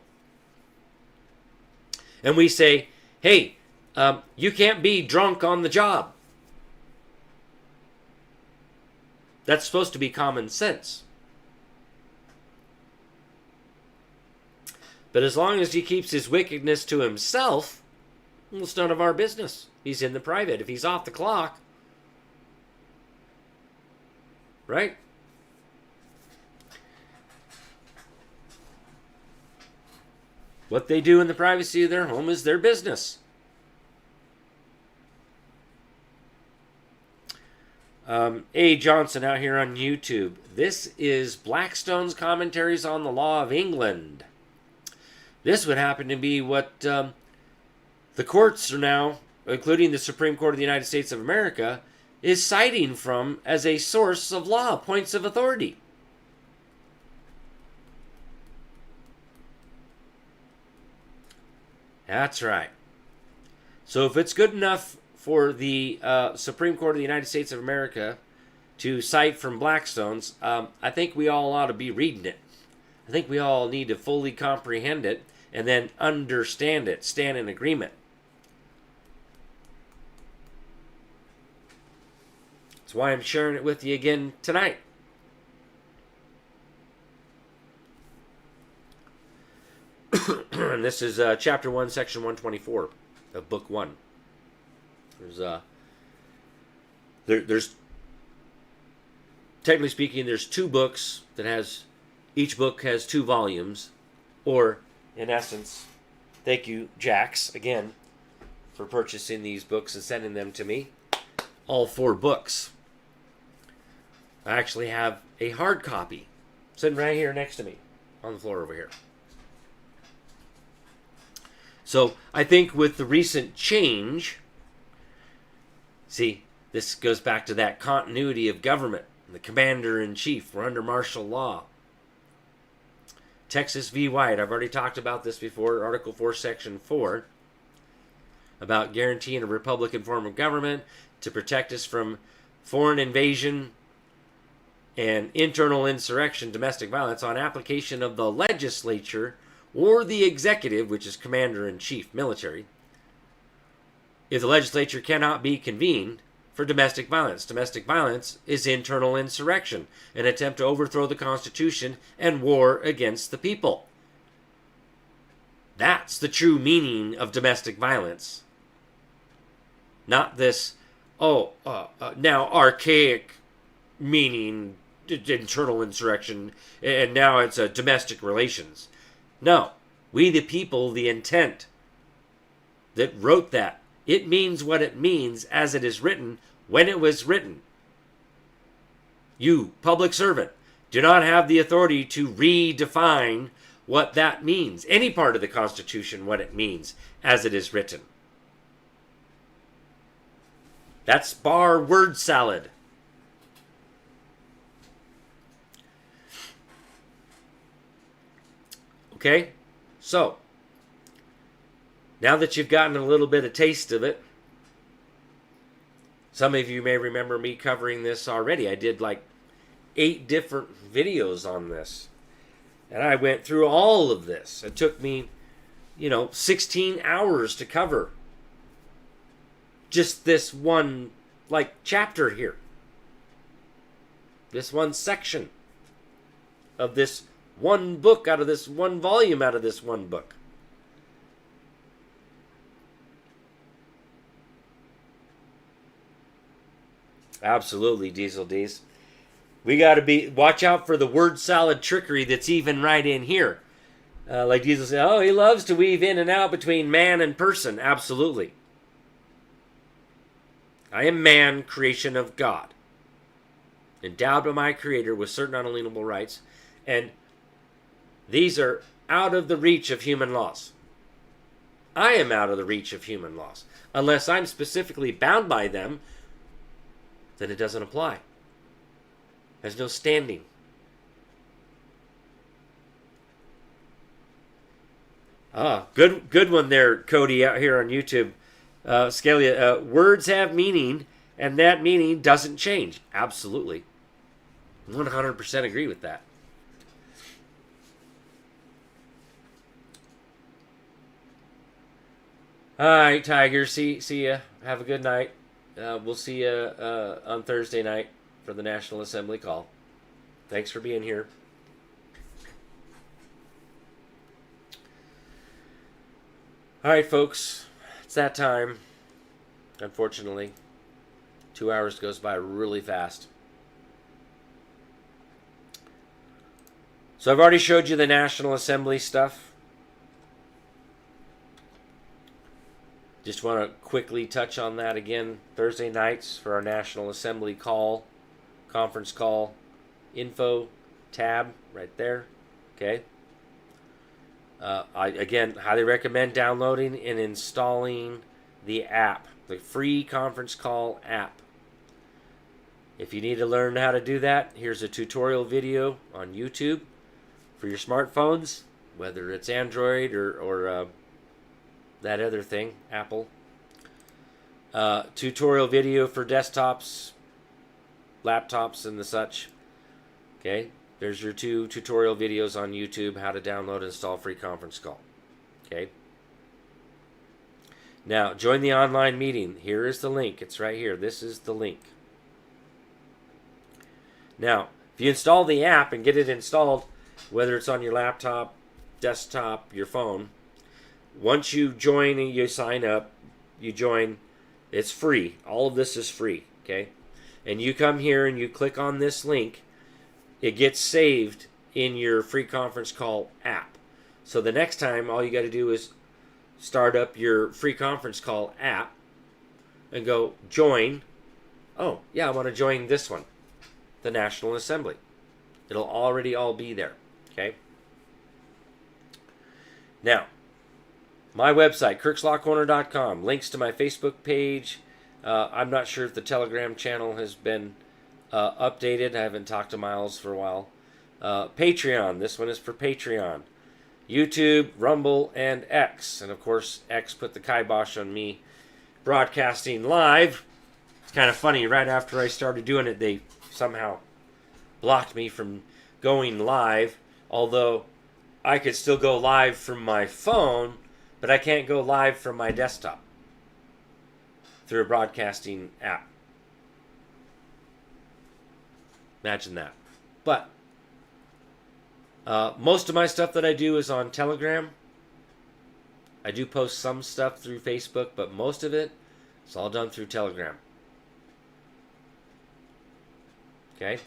And we say, hey, you can't be drunk on the job. That's supposed to be common sense. But as long as he keeps his wickedness to himself, well, it's none of our business. He's in the private. If he's off the clock, right? What they do in the privacy of their home is their business. A. Johnson out here on YouTube. This is Blackstone's Commentaries on the Law of England. This would happen to be what the courts are now, including the Supreme Court of the United States of America, is citing from as a source of law, points of authority. That's right. So if it's good enough for the Supreme Court of the United States of America to cite from Blackstone's, I think we all ought to be reading it. I think we all need to fully comprehend it and then understand it, stand in agreement. That's why I'm sharing it with you again tonight. And this is chapter 1, section 124 of book 1. There's technically speaking, there's 2 books that has, each book has 2 volumes, or in essence, thank you, Jax, again, for purchasing these books and sending them to me. All 4 books. I actually have a hard copy sitting right here next to me on the floor over here. So I think with the recent change, see, this goes back to that continuity of government. The commander-in-chief, we're under martial law. Texas v. White, I've already talked about this before, Article 4, Section 4, about guaranteeing a Republican form of government to protect us from foreign invasion and internal insurrection, domestic violence, on application of the legislature or the executive, which is commander-in-chief, military, if the legislature cannot be convened for domestic violence. Domestic violence is internal insurrection, an attempt to overthrow the Constitution and war against the people. That's the true meaning of domestic violence. Not this, now archaic meaning, internal insurrection, and now it's a domestic relations. No, we the people, the intent that wrote that, it means what it means as it is written when it was written. You, public servant, do not have the authority to redefine what that means. Any part of the Constitution, what it means as it is written. That's bar word salad. Okay, so now that you've gotten a little bit of taste of it, some of you may remember me covering this already. I did like 8 different videos on this, and I went through all of this. It took me, 16 hours to cover just this one, chapter here. This one section of this one book out of this one volume out of this one book. Absolutely, Diesel D's. We got to watch out for the word salad trickery that's even right in here. Like Diesel said, he loves to weave in and out between man and person. Absolutely. I am man, creation of God, endowed by my Creator with certain unalienable rights, and these are out of the reach of human laws. I am out of the reach of human laws. Unless I'm specifically bound by them, then it doesn't apply. There's no standing. Good one there, Cody, out here on YouTube. Scalia, words have meaning, and that meaning doesn't change. Absolutely. 100% agree with that. All right, Tiger. See ya. Have a good night. We'll see you on Thursday night for the National Assembly call. Thanks for being here. All right, folks. It's that time. Unfortunately, 2 hours goes by really fast. So I've already showed you the National Assembly stuff. Just want to quickly touch on that again. Thursday nights for our National Assembly call, conference call, info tab right there. Okay. I, again, highly recommend downloading and installing the app, the free conference call app. If you need to learn how to do that, here's a tutorial video on YouTube for your smartphones, whether it's Android or that other thing, Apple. Tutorial video for desktops, laptops, and the such. Okay, there's your 2 tutorial videos on YouTube, how to download and install free conference call. Okay. Now, join the online meeting. Here is the link. It's right here. This is the link. Now, if you install the app and get it installed, whether it's on your laptop, desktop, your phone. Once you join and you sign up, you join, it's free. All of this is free, okay? And you come here and you click on this link, it gets saved in your free conference call app. So the next time, all you got to do is start up your free conference call app and go join. Oh, yeah, I want to join this one, the National Assembly. It'll already all be there, okay? Now, my website, kirkslawcorner.com, links to my Facebook page. I'm not sure if the Telegram channel has been updated. I haven't talked to Miles for a while. Patreon, this one is for Patreon. YouTube, Rumble, and X. And of course, X put the kibosh on me broadcasting live. It's kind of funny, right after I started doing it, they somehow blocked me from going live, although I could still go live from my phone, but I can't go live from my desktop through a broadcasting app. Imagine that. But most of my stuff that I do is on Telegram. I do post some stuff through Facebook, but most of it is all done through Telegram. Okay?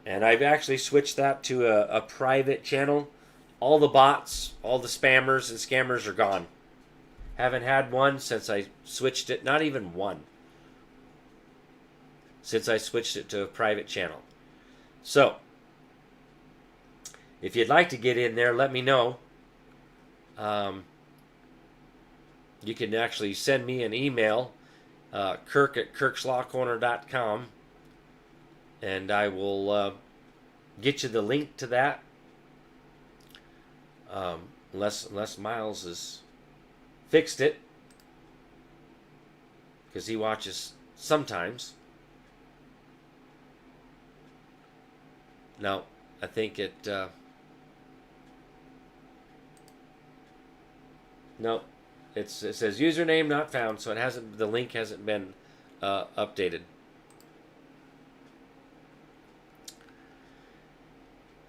And I've actually switched that to a private channel. All the bots, all the spammers and scammers are gone. Haven't had one since I switched it. Not even one. Since I switched it to a private channel. So, if you'd like to get in there, let me know. You can actually send me an email, kirk@kirkslawcorner.com, and I will get you the link to that. Unless Miles has fixed it, because he watches sometimes. No, I think it. No, it says username not found, so it hasn't. The link hasn't been updated.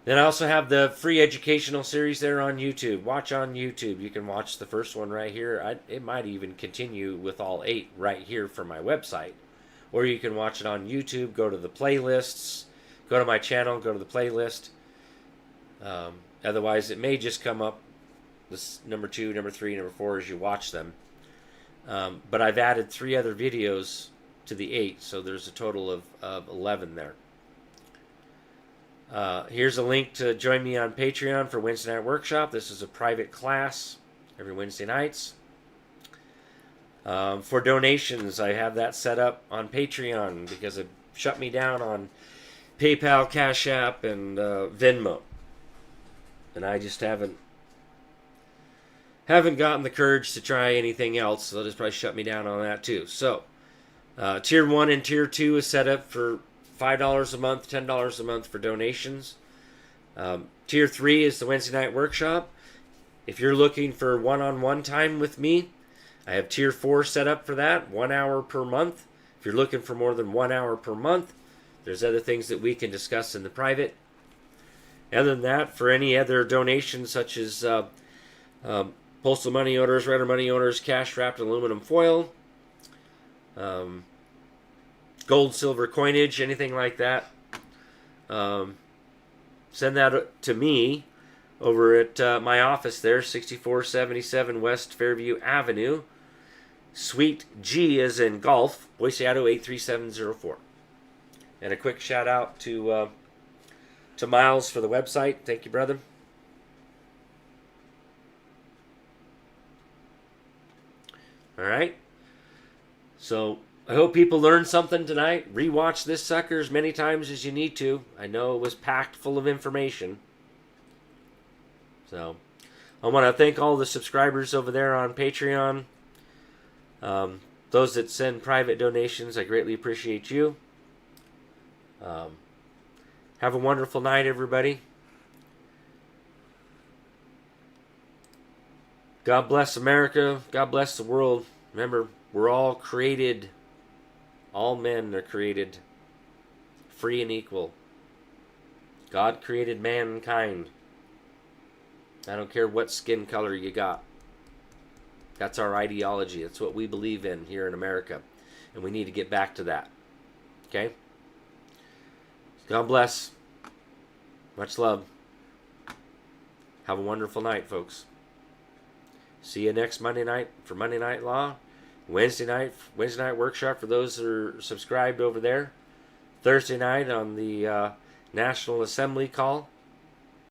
Then I also have the free educational series there on YouTube. Watch on YouTube. You can watch the first one right here. It might even continue with all 8 right here from my website. Or you can watch it on YouTube. Go to the playlists. Go to my channel. Go to the playlist. Otherwise, it may just come up this number 2, number 3, number 4 as you watch them. But I've added 3 other videos to the 8. So there's a total of 11 there. Here's a link to join me on Patreon for Wednesday Night Workshop. This is a private class every Wednesday nights. For donations, I have that set up on Patreon because it shut me down on PayPal, Cash App, and Venmo. And I just haven't gotten the courage to try anything else, so they'll just probably shut me down on that too. So, Tier 1 and Tier 2 is set up for $5 a month, $10 a month for donations. Tier 3 is the Wednesday Night Workshop. If you're looking for one-on-one time with me, I have Tier 4 set up for that, 1 hour per month. If you're looking for more than 1 hour per month, there's other things that we can discuss in the private. Other than that, for any other donations such as postal money orders, Rider money orders, cash wrapped in aluminum foil, gold, silver coinage, anything like that, send that to me over at my office there, 6477 West Fairview Avenue, Suite G as in golf, Boise, Idaho 83704. And a quick shout out to Miles for the website. Thank you, brother. All right. So I hope people learned something tonight. Rewatch this sucker as many times as you need to. I know it was packed full of information. So I want to thank all the subscribers over there on Patreon. Those that send private donations, I greatly appreciate you. Have a wonderful night, everybody. God bless America. God bless the world. Remember, we're all created. All men are created free and equal. God created mankind. I don't care what skin color you got. That's our ideology. That's what we believe in here in America. And we need to get back to that. Okay? God bless. Much love. Have a wonderful night, folks. See you next Monday night for Monday Night Law. Wednesday night workshop for those that are subscribed over there. Thursday night on the National Assembly call.